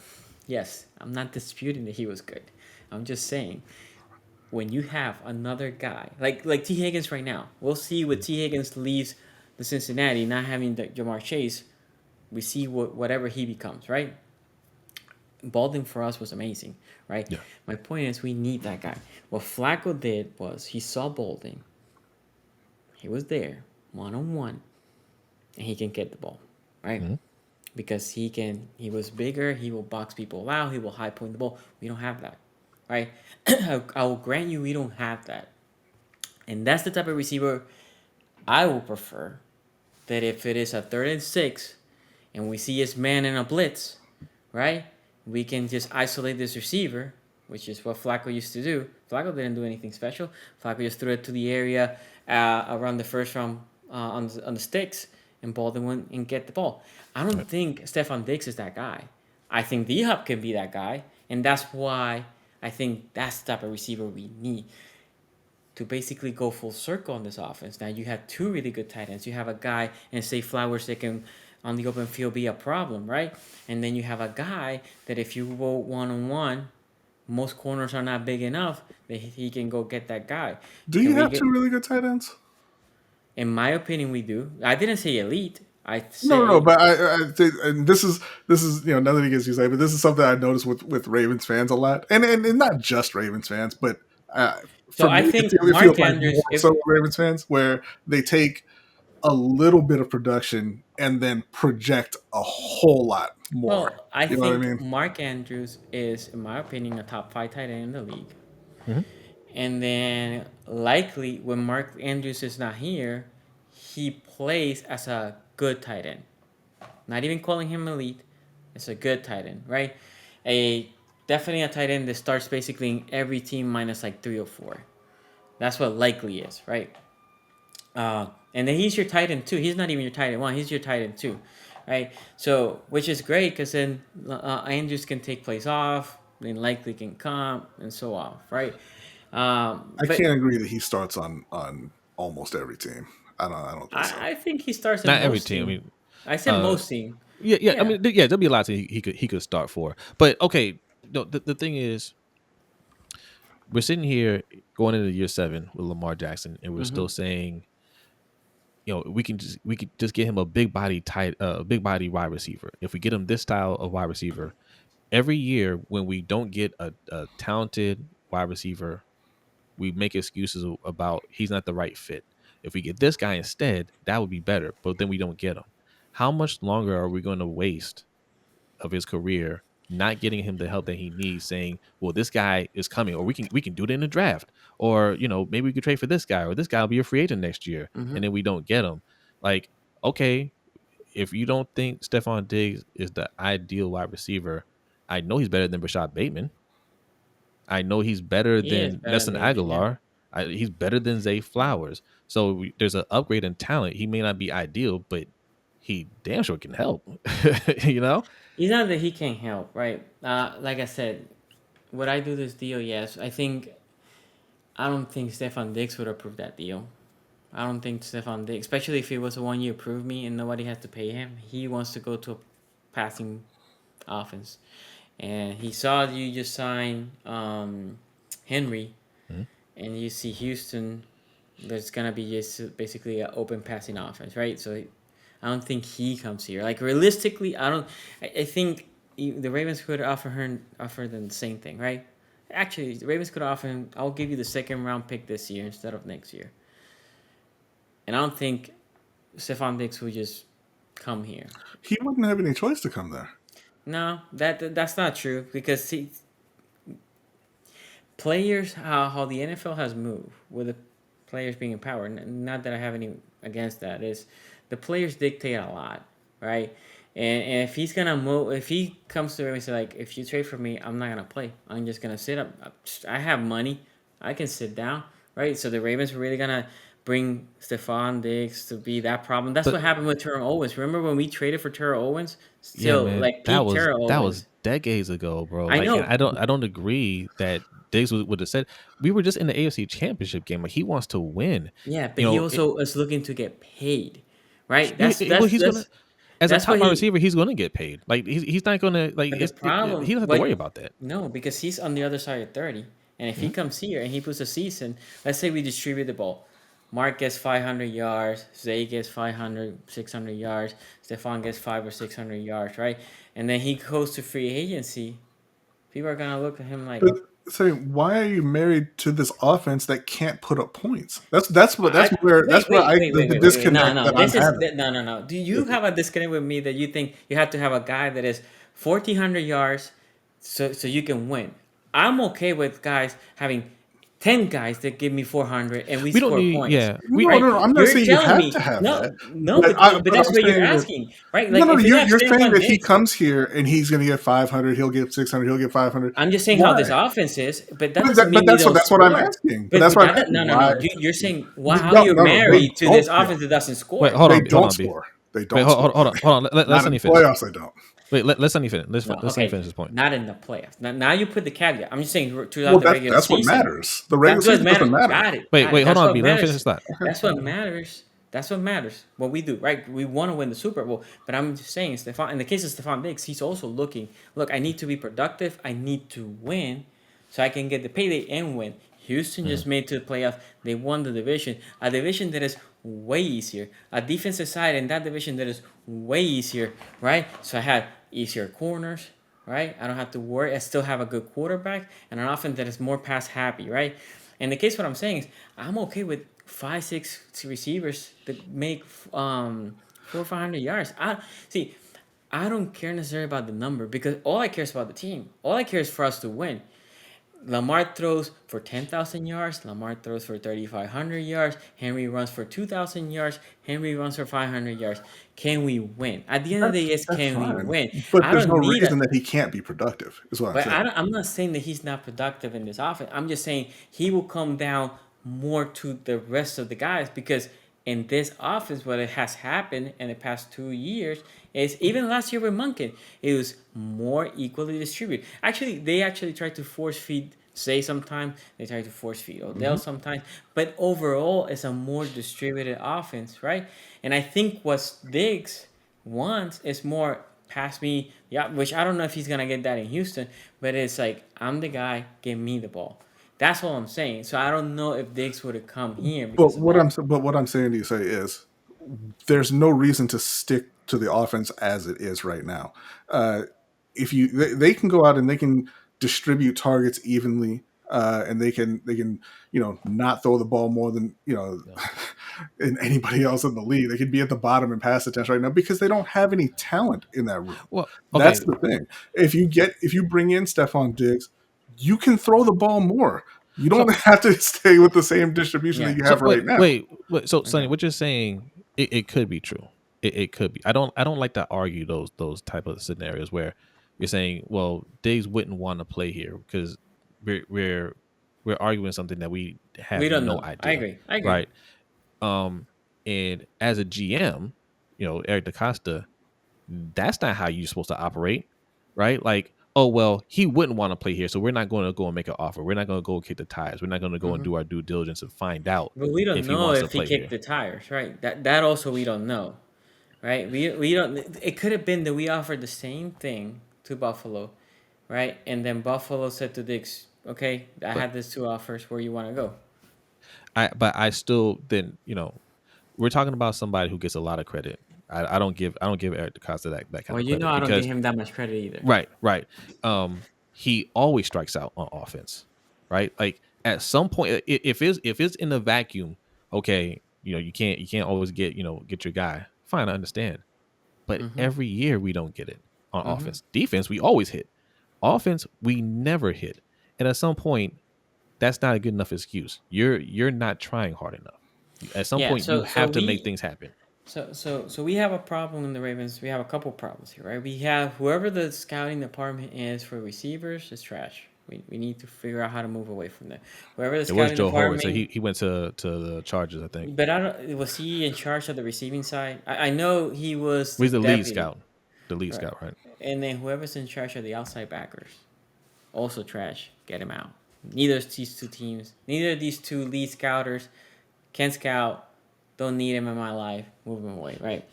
Yes, I'm not disputing that he was good. I'm just saying, when you have another guy like T Higgins right now, we'll see what T Higgins leaves the Cincinnati, not having the Jamar Chase. We see whatever he becomes, right? Balding for us was amazing, right? yeah. My point is, we need that guy. What Flacco did was he saw Balding. He was there, 1-on-1, and he can get the ball, right? Mm-hmm. Because he was bigger, he will box people out, he will high point the ball. We don't have that, right? I will grant you we don't have that. And that's the type of receiver I will prefer, that if it is a 3rd and 6 and we see his man in a blitz, right? We can just isolate this receiver, which is what Flacco used to do. Flacco didn't do anything special. Flacco just threw it to the area around the first round on the sticks, and Baldwin went and get the ball. I don't Right. think Stephon Diggs is that guy. I think D-Hop can be that guy, and that's why I think that's the type of receiver we need to basically go full circle on this offense. Now you have two really good tight ends. You have a guy and say Flowers that can on the open field be a problem, right? And then you have a guy that if you go 1-on-1, most corners are not big enough that he can go get that guy. Do Can you we have get? two really good tight ends? In my opinion, we do. I didn't say elite. I No. say But I think, and this is nothing against you say, but this is something I noticed with Ravens fans a lot, and not just Ravens fans, but so. for I me, think it feels Mark like more Andrews. so If with Ravens fans, where they take a little bit of production and then project a whole lot more. well, I You know what I think mean? Mark Andrews is, in my opinion, a top 5 tight end in the league. Mm-hmm. And then likely when Mark Andrews is not here, he plays as a good tight end. Not even calling him elite. It's a good tight end, right? A definitely a tight end that starts basically in every team minus like 3 or 4. That's what likely is, right? And then he's your tight end too. He's not even your tight end 1. He's your tight end 2, right? So which is great because then Andrews can take plays off, then likely can come and so off, right? I But can't agree that he starts on almost every team. I don't think so. I think he starts in Not every most team. I team. mean, I said uh, most team. yeah. I Yeah. mean, yeah. There'll be a lot he could start for. But okay, no. The thing is, we're sitting here going into year 7 with Lamar Jackson, and we're Mm-hmm. still saying, we could just get him a big body wide receiver. If we get him this style of wide receiver, every year when we don't get a talented wide receiver, we make excuses about he's not the right fit. If we get this guy instead, that would be better. But then we don't get him. How much longer are we going to waste of his career not getting him the help that he needs, saying, well, this guy is coming, or we can do it in the draft, or maybe we could trade for this guy, or this guy will be a free agent next year, Mm-hmm. and then we don't get him. Like, okay, if you don't think Stephon Diggs is the ideal wide receiver, I know he's better than Rashad Bateman. I know he's better He is than better than Nelson Bateman. Yeah. Aguilar. He's better than Zay Flowers. So there's an upgrade in talent. He may not be ideal, but he damn sure can help. You know? It's not that he can't help, right? Like I said, would I do this deal? Yes. I don't think Stefan Diggs would approve that deal. I don't think Stefan Diggs, especially if it was a 1 year prove me and nobody has to pay him, he wants to go to a passing offense. And he saw you just sign Henry, Mhm. and you see Houston, there's gonna be just basically an open passing offense, right? So I don't think he comes here. Like realistically, I don't. I think the Ravens could offer them the same thing, right? Actually, the Ravens could offer him. I'll give you the second round pick this year instead of next year. And I don't think Stephon Diggs would just come here. He wouldn't have any choice to come there. No, that's not true because see, players how the NFL has moved with the players being empowered. Not that I have any against that. Is the players dictate a lot, right? And if he's gonna move, if he comes to him and say like, if you trade for me, I'm not gonna play. I'm just gonna sit up. I have money. I can sit down, right? So the Ravens were really gonna bring Stephon Diggs to be that problem. That's But what happened with Terrell Owens. Remember when we traded for Terrell Owens? yeah, Still man, like peak Terrell that was Owens. decades ago, bro. I Like, and know. I don't agree that Diggs would have said we were just in the AFC Championship game. Like he wants to win. Yeah, but You he know, also is looking to get paid, right? well, he's gonna as a That's top what wide he. receiver, he's gonna get paid. Like he's not gonna like But the he problem, doesn't have to worry but about that. no, because he's on the other side of 30, and if he Mhm. comes here and he puts a season, let's say we distribute the ball, Mark gets 500 yards, Zay gets 500, 600 yards, Stephon gets 500 or 600 yards, right? And then he goes to free agency. People are gonna look at him like, But say, why are you married to this offense that can't put up points? That's what that's I where wait, that's where wait, I wait, the, wait, the wait, wait, wait. No, disconnect no. that I'm This is having. no. Do you have a disconnect with me that you think you have to have a guy that is 1,400 yards so you can win? I'm okay with guys having 10 guys that give me 400 and we We don't score need. points, Yeah, we. No, right? no, no. I'm not You're saying you telling have to me have that, no, but but that's I'm what you're saying that asking, right? no, Like no, if you have you're saying Stephon that he Diggs, comes here and he's going to get 500, he'll get 600, he'll get 500. I'm just saying how Why? this offense is, but that But, doesn't mean we that's what don't I'm score. asking. But But that's with why I'm that, asking no, why. You're saying how No, you're no, no. They married to don't this score. offense that doesn't Wait, score. hold They on, hold don't on, B. score. They Wait, don't score. hold on. Let Not in Sonny the finish. playoffs. They don't. Wait, let Sonny finish. No, Let Sonny okay, finish his point. not in the playoffs. Now you put the caveat. I'm just saying Well, throughout the regular that's what season. matters. The regular That's what season doesn't matters. matter. Got it. Wait, hold That's on, what B. Let him finish his matters. thought. That's what matters. That's what matters. What we do, right? We want to win the Super Bowl, but I'm just saying, Stephon. In the case of Stephon Diggs, he's also looking. Look, I need to be productive. I need to win, so I can get the payday and win. Houston just made to the playoffs. They won the division, a division that is way easier. A defensive side in that division that is way easier, right? So I had easier corners, right? I don't have to worry. I still have a good quarterback and an offense that is more pass happy, right? In the case, what I'm saying is, I'm okay with 5, 6 receivers that make 400 or 500 yards. I don't care necessarily about the number because all I care is about the team. All I care is for us to win. Lamar throws for 10,000 yards. Lamar throws for 3,500 yards. Henry runs for 2,000 yards. Henry runs for 500 yards. Can we win? At the end of the day, it's That's can we fine. win? But I there's no don't need a. reason that he can't be productive, is what I'm But saying. I'm not saying that he's not productive in this offense. I'm just saying he will come down more to the rest of the guys because in this offense, what it has happened in the past 2 years is even last year with Monken, it was more equally distributed. Actually, they actually tried to force feed Say sometimes they try to force feed Odell sometimes, but overall it's a more distributed offense, right? And I think what Diggs wants is more pass me, yeah, which I don't know if he's gonna get that in Houston, but it's like I'm the guy, give me the ball. That's all I'm saying. So I don't know if Diggs would have come here because of that. But what I'm saying to you say is there's no reason to stick to the offense as it is right now. If you they can go out and they can distribute targets evenly, and they can not throw the ball more than Yeah. in anybody else in the league. They could be at the bottom in pass attempts right now because they don't have any talent in that room. Well, That's okay. the thing. If you bring in Stephon Diggs, you can throw the ball more. You don't So have to stay with the same distribution that Yeah. you so have right now. wait. So Sonny, Okay. what you're saying, it could be true. It could be. I don't like to argue those type of scenarios where you're saying, well, Diggs wouldn't want to play here because we're we're we're arguing something that we We have don't no know. I idea, agree. I agree. right? And as a GM, Eric DaCosta, that's not how you're supposed to operate, right? Like, oh well, he wouldn't want to play here, so we're not going to go and make an offer. We're not going to go kick the tires. We're not going to go and Hmm. do our due diligence and find out But we don't if he know wants to if he play kicked here. the tires, right? That also we don't know, right? We don't. It could have been that we offered the same thing to Buffalo, right? And then Buffalo said to Dix, "Okay, I But had these two offers. Where you want to go?" I still then we're talking about somebody who gets a lot of credit. I don't give Eric DaCosta that kind Well, of you know, credit I don't give because him that much credit either. right. He always strikes out on offense, right? Like at some point, if it's in a vacuum, okay, you can't always get your guy. Fine, I understand. But Mm-hmm. every year we don't get it on Mm-hmm. offense. Defense, we always hit. Offense, we never hit. And at some point, that's not a good enough excuse. You're not trying hard enough. At some Yeah. point, you So have to make we things happen. so we have a problem in the Ravens. We have a couple problems here, right? We have whoever the scouting department is for receivers is trash. We need to figure out how to move away from that. Whoever the It was scouting Joe Horowitz. So department. he went to the Chargers, I think. But I don't. Was he in charge of the receiving side? I know he was the He's the lead deputy, scout. The lead right? scout, right? And then whoever's in charge of the outside backers, also trash. Get him out. Neither of these two lead scouters can scout. Don't need him in my life. Move him away, right?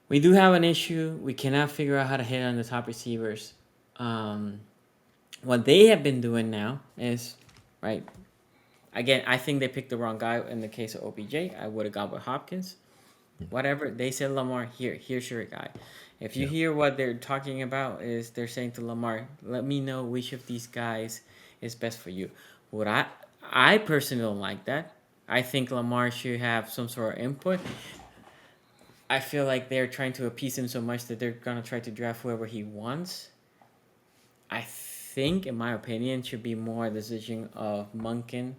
We do have an issue. We cannot figure out how to hit on the top receivers. Um, what they have been doing now is, right, again, I think they picked the wrong guy in the case of OBJ. I would have gone with Hopkins. Whatever. They said, Lamar, here's your guy. If you Yeah. hear what they're talking about is they're saying to Lamar, let me know which of these guys is best for you. What I personally don't like that. I think Lamar should have some sort of input. I feel like they're trying to appease him so much that they're gonna try to draft whoever he wants. I think, in my opinion, should be more a decision of Munkin,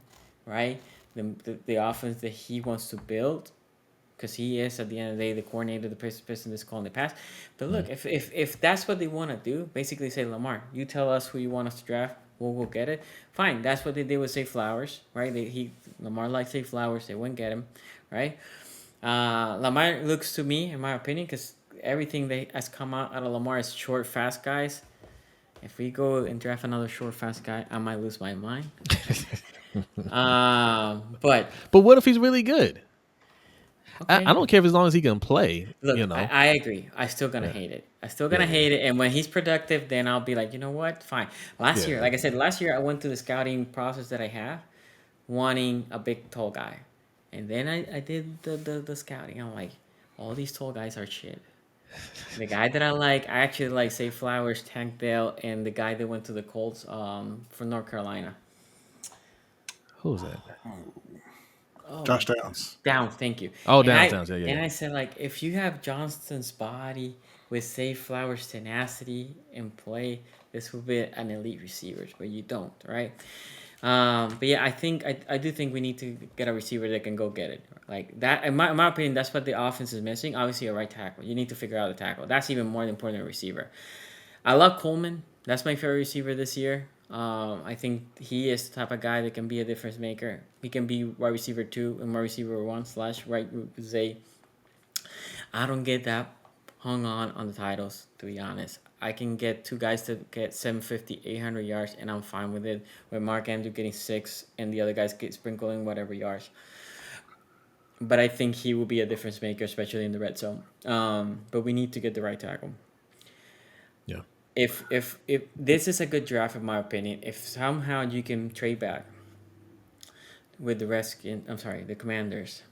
right? The offense that he wants to build, because he is at the end of the day the coordinator, the person that's calling the pass. But look, Mm. if that's what they want to do, basically say, Lamar, you tell us who you want us to draft, we'll go get it. Fine, that's what they did with Say Flowers, right? Lamar likes Say Flowers, they wouldn't get him, right? Lamar looks to me, in my opinion, because everything that has come out of Lamar is short, fast guys. If we go and draft another short, fast guy, I might lose my mind. But But what if he's really good? I okay. don't care if as long as he can play. Look, I agree. I still gonna Yeah, hate it. I still yeah, gonna yeah, hate it. And when he's productive, then I'll be like, you know what? Fine. Last year, yeah. like I said, last year I went through the scouting process that I have, wanting a big tall guy. And then I did the scouting. I'm like, all these tall guys are shit. The guy that I actually like Say Flowers, Tank Dell, and the guy that went to the Colts from North Carolina. Who was that? Oh my Josh Downs. Downs, thank you. Oh, And Downs, I Downs. Yeah, yeah, and yeah. I said like if you have Johnston's body with Say Flowers tenacity and play, this will be an elite receiver, but you don't, right? But yeah, I do think we need to get a receiver that can go get it. Like that in my opinion, that's what the offense is missing. Obviously a right tackle. You need to figure out the tackle. That's even more important than a receiver. I love Coleman. That's my favorite receiver this year. I think he is the type of guy that can be a difference maker. He can be wide receiver 2 and wide receiver 1 / right Zay. I don't get that hung on the titles, to be honest. I can get two guys to get 750, 800 yards, and I'm fine with it. With Mark Andrew getting 6 and the other guys get sprinkling whatever yards. But I think he will be a difference maker, especially in the red zone. But we need to get the right tackle. Yeah. If this is a good draft in my opinion, if somehow you can trade back with the Commanders,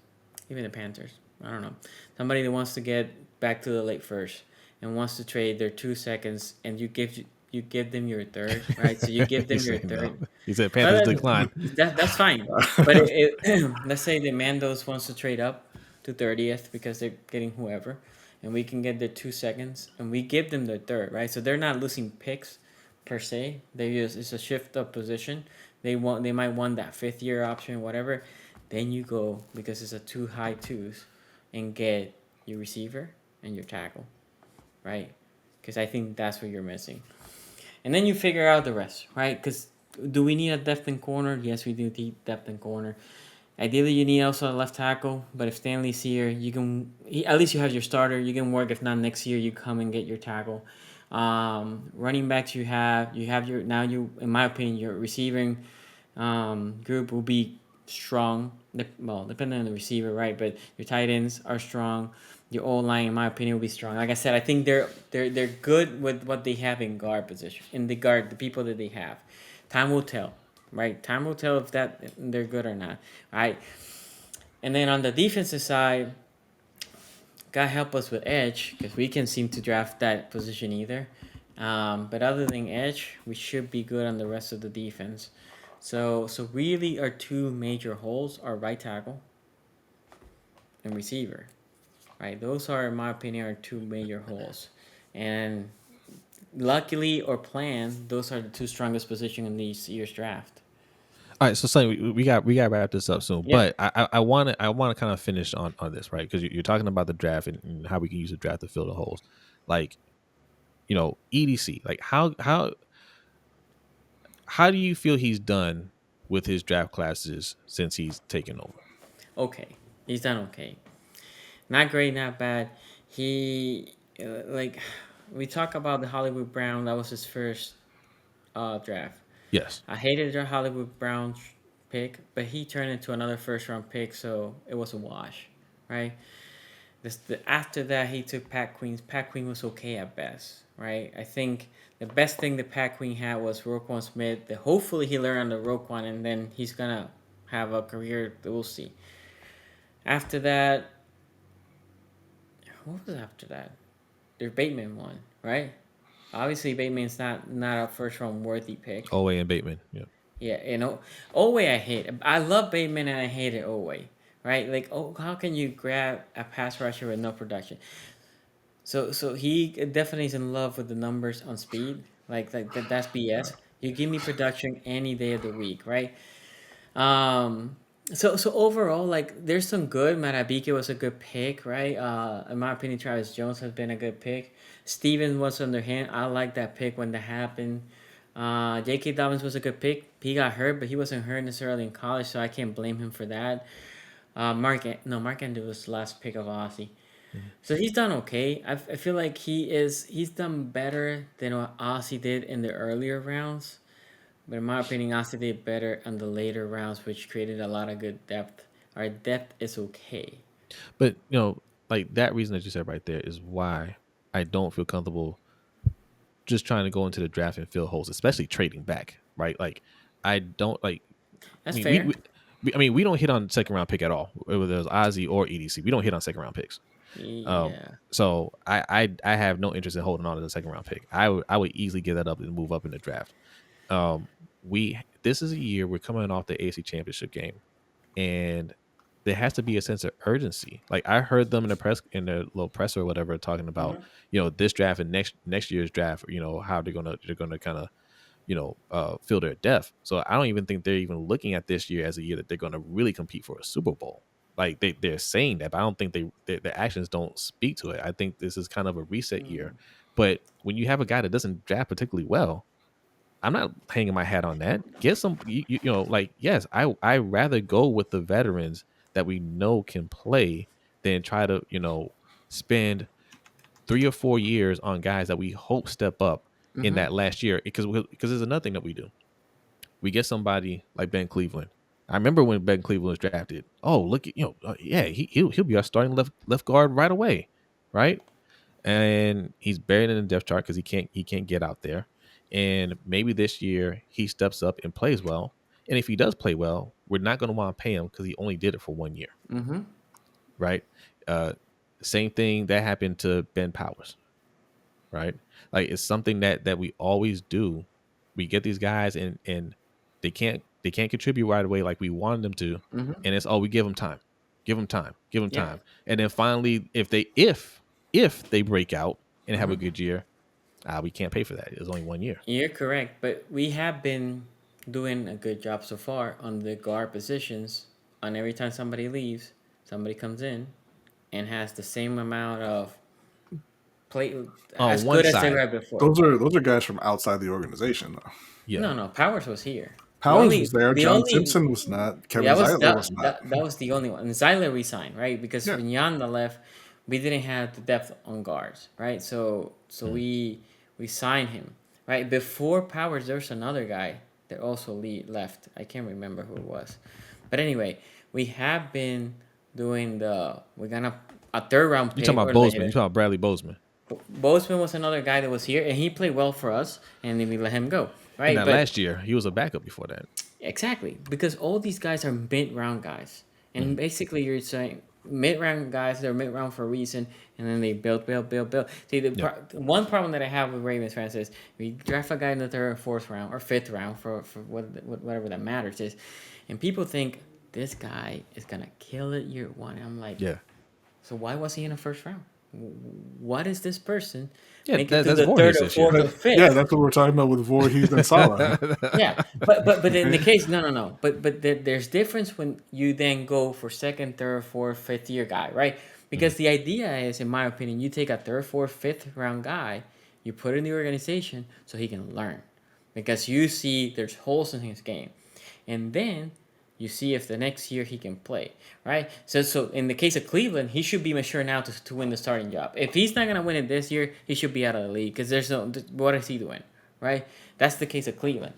even the Panthers, I don't know, somebody that wants to get back to the late first and wants to trade their 2 seconds, and you give them your third, right? So you give He them your said no. third. He said Well, Panthers decline. that's fine. But let's say the Mandos wants to trade up to 30th because they're getting whoever, and we can get their 2 seconds, and we give them their third, right? So they're not losing picks per se. It's a shift of position. They might want that 5th year option, whatever. Then you go because it's a 2 high twos, and get your receiver and your tackle, right? because I think that's what you're missing. And then you figure out the rest, right? Because do we need a depth in corner? Yes, we do deep depth in corner. Ideally, you need also a left tackle, but if Stanley's here, at least you have your starter. You can work. If not next year, you come and get your tackle. Running backs, you have your now you in my opinion your receiving group will be strong. Well, depending on the receiver, right? But your tight ends are strong. Your O line, in my opinion, will be strong. Like I said, I think they're good with what they have in guard position. In the guard, the people that they have, time will tell, right? Time will tell if that they're good or not, right? And then on the defensive side, God help us with edge because we can seem to draft that position either. But other than edge, we should be good on the rest of the defense. So really, our two major holes are right tackle and receiver. Right, those are, in my opinion, our two major holes. And luckily or planned, those are the two strongest positions in this year's draft. All right, so Sonny, we got to wrap this up soon. Yeah. But I want to kind of finish on this, right? Because you're talking about the draft and how we can use the draft to fill the holes. Like, EDC. Like, how do you feel he's done with his draft classes since he's taken over? Okay, he's done okay. Not great, not bad. He like we talk about the Hollywood Brown. That was his first draft. Yes. I hated the Hollywood Brown pick, but he turned into another first round pick, so it was a wash, right? After that, he took Pat Queen's. Pat Queen was okay at best, right? I think the best thing that Pat Queen had was Roquan Smith. That hopefully he learned on the Roquan, and then he's gonna have a career that we'll see. After that, what was after that? There's Bateman one, right? Obviously, Bateman's not a first round worthy pick. Owe and Bateman. Yeah. Yeah, Owe I hate. I love Bateman and I hated Owe. Right? Like, oh, how can you grab a pass rusher with no production? So he definitely is in love with the numbers on speed. That's BS. You give me production any day of the week, right? Um, so overall, like there's some good. Matabike was a good pick, right? In my opinion, Travis Jones has been a good pick. Steven was on their hand. I like that pick when that happened. J.K. Dobbins was a good pick. He got hurt, but he wasn't hurt necessarily in college, so I can't blame him for that. Mark Andrews was the last pick of Aussie. Mhm. So he's done okay. I feel like he's done better than what Aussie did in the earlier rounds. But in my opinion, Austin did better on the later rounds, which created a lot of good depth. Our depth is okay. But like that reason that you said right there is why I don't feel comfortable just trying to go into the draft and fill holes, especially trading back, right? Like, I don't like. I That's mean, fair. we don't hit on second round pick at all, whether it's Ozzy or EDC. We don't hit on second round picks. Yeah. So I have no interest in holding on to the second round pick. I would easily give that up and move up in the draft. We This is a year we're coming off the AFC Championship game, and there has to be a sense of urgency. Like I heard them in the little presser or whatever talking about Mhm. this draft and next year's draft. How they're gonna kind of fill their depth. So I don't even think they're even looking at this year as a year that they're gonna really compete for a Super Bowl. Like they're saying that, but I don't think their actions don't speak to it. I think this is kind of a reset year. Mm. But when you have a guy that doesn't draft particularly well, I'm not hanging my hat on that. Get some, like, yes, I rather go with the veterans that we know can play than try to, spend 3 or 4 years on guys that we hope step up in Mhm. that last year. Because there's another thing that we do. We get somebody like Ben Cleveland. I remember when Ben Cleveland was drafted. Oh, look, yeah, he'll be our starting left guard right away, right? And he's buried in the depth chart because he can't get out there. And maybe this year he steps up and plays well. And if he does play well, we're not going to want to pay him because he only did it for 1 year, Mhm. right? Uh, Same thing that happened to Ben Powers, right? Like it's something that we always do. We get these guys and they can't contribute right away like we wanted them to, Mhm. and it's we give them time, give them time, give them Yeah. time, and then finally if they break out and have a Mhm. good year, we can't pay for that. It's only 1 year. You're correct, but we have been doing a good job so far on the guard positions. On every time somebody leaves, somebody comes in and has the same amount of play On as one good as they side. were before. Those are guys from outside the organization, though. Yeah. No, Powers was here. Powers was there. The John only Simpson was not. Kevin that was Zeitler was not. that was the only one. And Zyler resigned, right? Because Yeah. when Yanda left, we didn't have the depth on guards, right? So we signed him, right? Before Powers, there was another guy that also left. I can't remember who it was, but anyway, we have been doing we're gonna a third round You pick talking about or Bozeman? later. You talking about Bradley Bozeman? Bozeman was another guy that was here, and he played well for us, and then we let him go, right? And that But last year, he was a backup before that. exactly, because all these guys are mid-round guys, and basically you're saying mid-round guys. They're mid-round for a reason, and then they build. See, one problem that I have with Ravens fans is we draft a guy in the third, or fourth round, or fifth round for whatever that matters is, and people think this guy is gonna kill it year one. And I'm like, Yeah. so why was he in the first round? What is this person? Yeah, Make it to that's the Voorhees third or this year. fourth or fifth. Yeah, that's what we're talking about with Voorhees and Salah. Yeah, but in the case, no. But there's difference when you then go for second, third, fourth, fifth year guy, right? Because the idea is, in my opinion, you take a third, fourth, fifth round guy, you put in the organization so he can learn, because you see there's holes in his game, and then you see if the next year he can play, right? So in the case of Cleveland, he should be mature now to win the starting job. If he's not gonna win it this year, he should be out of the league, because there's no, what is he doing, right? That's the case of Cleveland.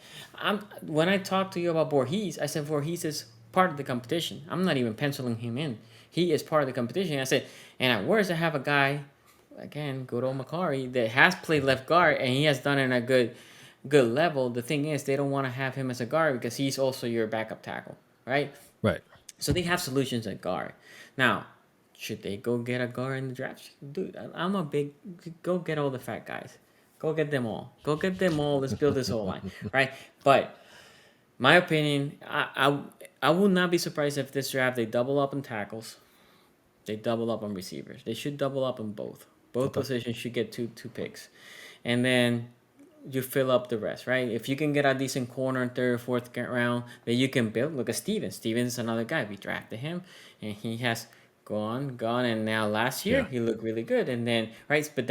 When I talked to you about Voorhees, I said Voorhees is part of the competition. I'm not even penciling him in. He is part of the competition. I said, and at worst, I have a guy, again, good old Macari, that has played left guard, and he has done it in a good level. The thing is, they don't want to have him as a guard because he's also your backup tackle, right? Right. So they have solutions at guard. Now, should they go get a guard in the draft? Dude, I'm a big, go get all the fat guys. Go get them all. Go get them all. Let's build this whole line, right? But my opinion, I will not be surprised if this draft they double up on tackles, they double up on receivers. They should double up on both. Both positions should get two picks, and then you fill up the rest, right? If you can get a decent corner in third or fourth round, then you can build. Look at Stevens. Stevens is another guy. We drafted him, and he has gone, and now last year he looked really good. And then right, but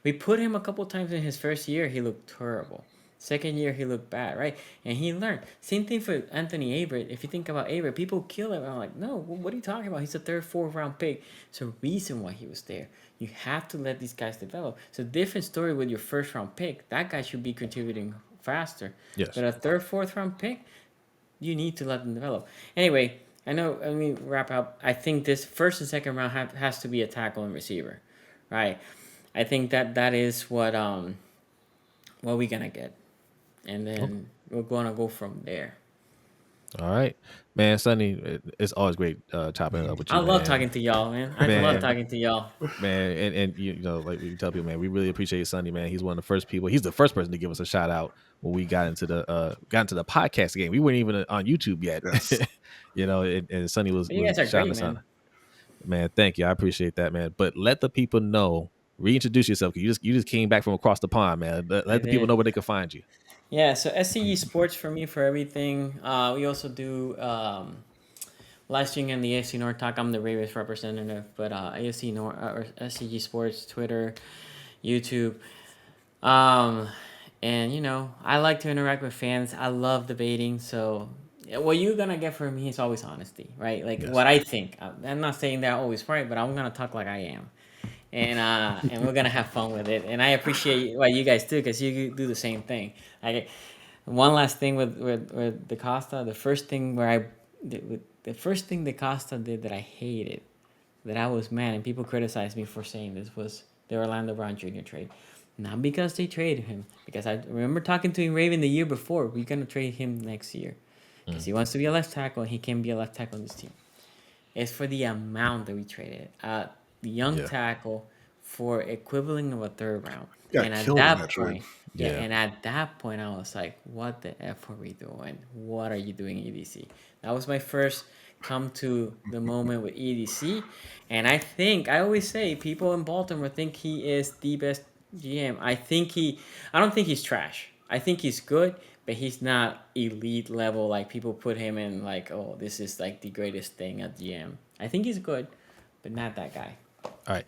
we put him a couple times in his first year, he looked terrible. Second year he looked bad, right? And he learned. Same thing for Anthony Averett. If you think about Averett, people kill him. I'm like, no, what are you talking about? He's a third, fourth round pick. It's a reason why he was there. You have to let these guys develop. It's a different story with your first round pick. That guy should be contributing faster. Yes. But a third, fourth round pick, you need to let them develop. Anyway, let me wrap up. I think this first and second round has to be a tackle and receiver, right? I think that is what we're gonna get, and then we're gonna go from there. All right, man, Sonny, it's always great chopping it up with you. I love talking to y'all, man. I love talking to y'all, man. And you know, like we tell people, man, we really appreciate Sonny, man. He's one of the first people. He's the first person to give us a shout out when we got into the podcast game. We weren't even on YouTube yet, Yes. you know. And Sonny was you guys are shouting great, us man. on. Man, thank you. I appreciate that, man. But let the people know. Reintroduce yourself. You just came back from across the pond, man. Let the people know where they can find you. Yeah, so SCG Sports for me for everything. We also do live streaming on the AFC North Talk. I'm the Ravens representative, but AFC North or SCG Sports, Twitter, YouTube. And you know, I like to interact with fans. I love debating. So what you're gonna get from me is always honesty, right? Like what I think. I'm not saying that I'm always right, but I'm gonna talk like I am. And we're gonna have fun with it. And I appreciate what you guys do because you do the same thing. One last thing with DaCosta, the first thing DaCosta did that I hated, that I was mad, and people criticized me for saying this, was the Orlando Brown Jr. trade. Not because they traded him, because I remember talking to him Raven the year before. We're gonna trade him next year because he wants to be a left tackle and he can be a left tackle on this team. It's for the amount that we traded. The young tackle for equivalent of a third round. And at that point, and at that point, I was like, "What the f are we doing? What are you doing, EDC?" That was my first come to the moment with EDC, and I always say people in Baltimore think he is the best GM. I don't think he's trash. I think he's good, but he's not elite level. Like people put him in like, oh, this is like the greatest thing at GM. I think he's good, but not that guy. All right.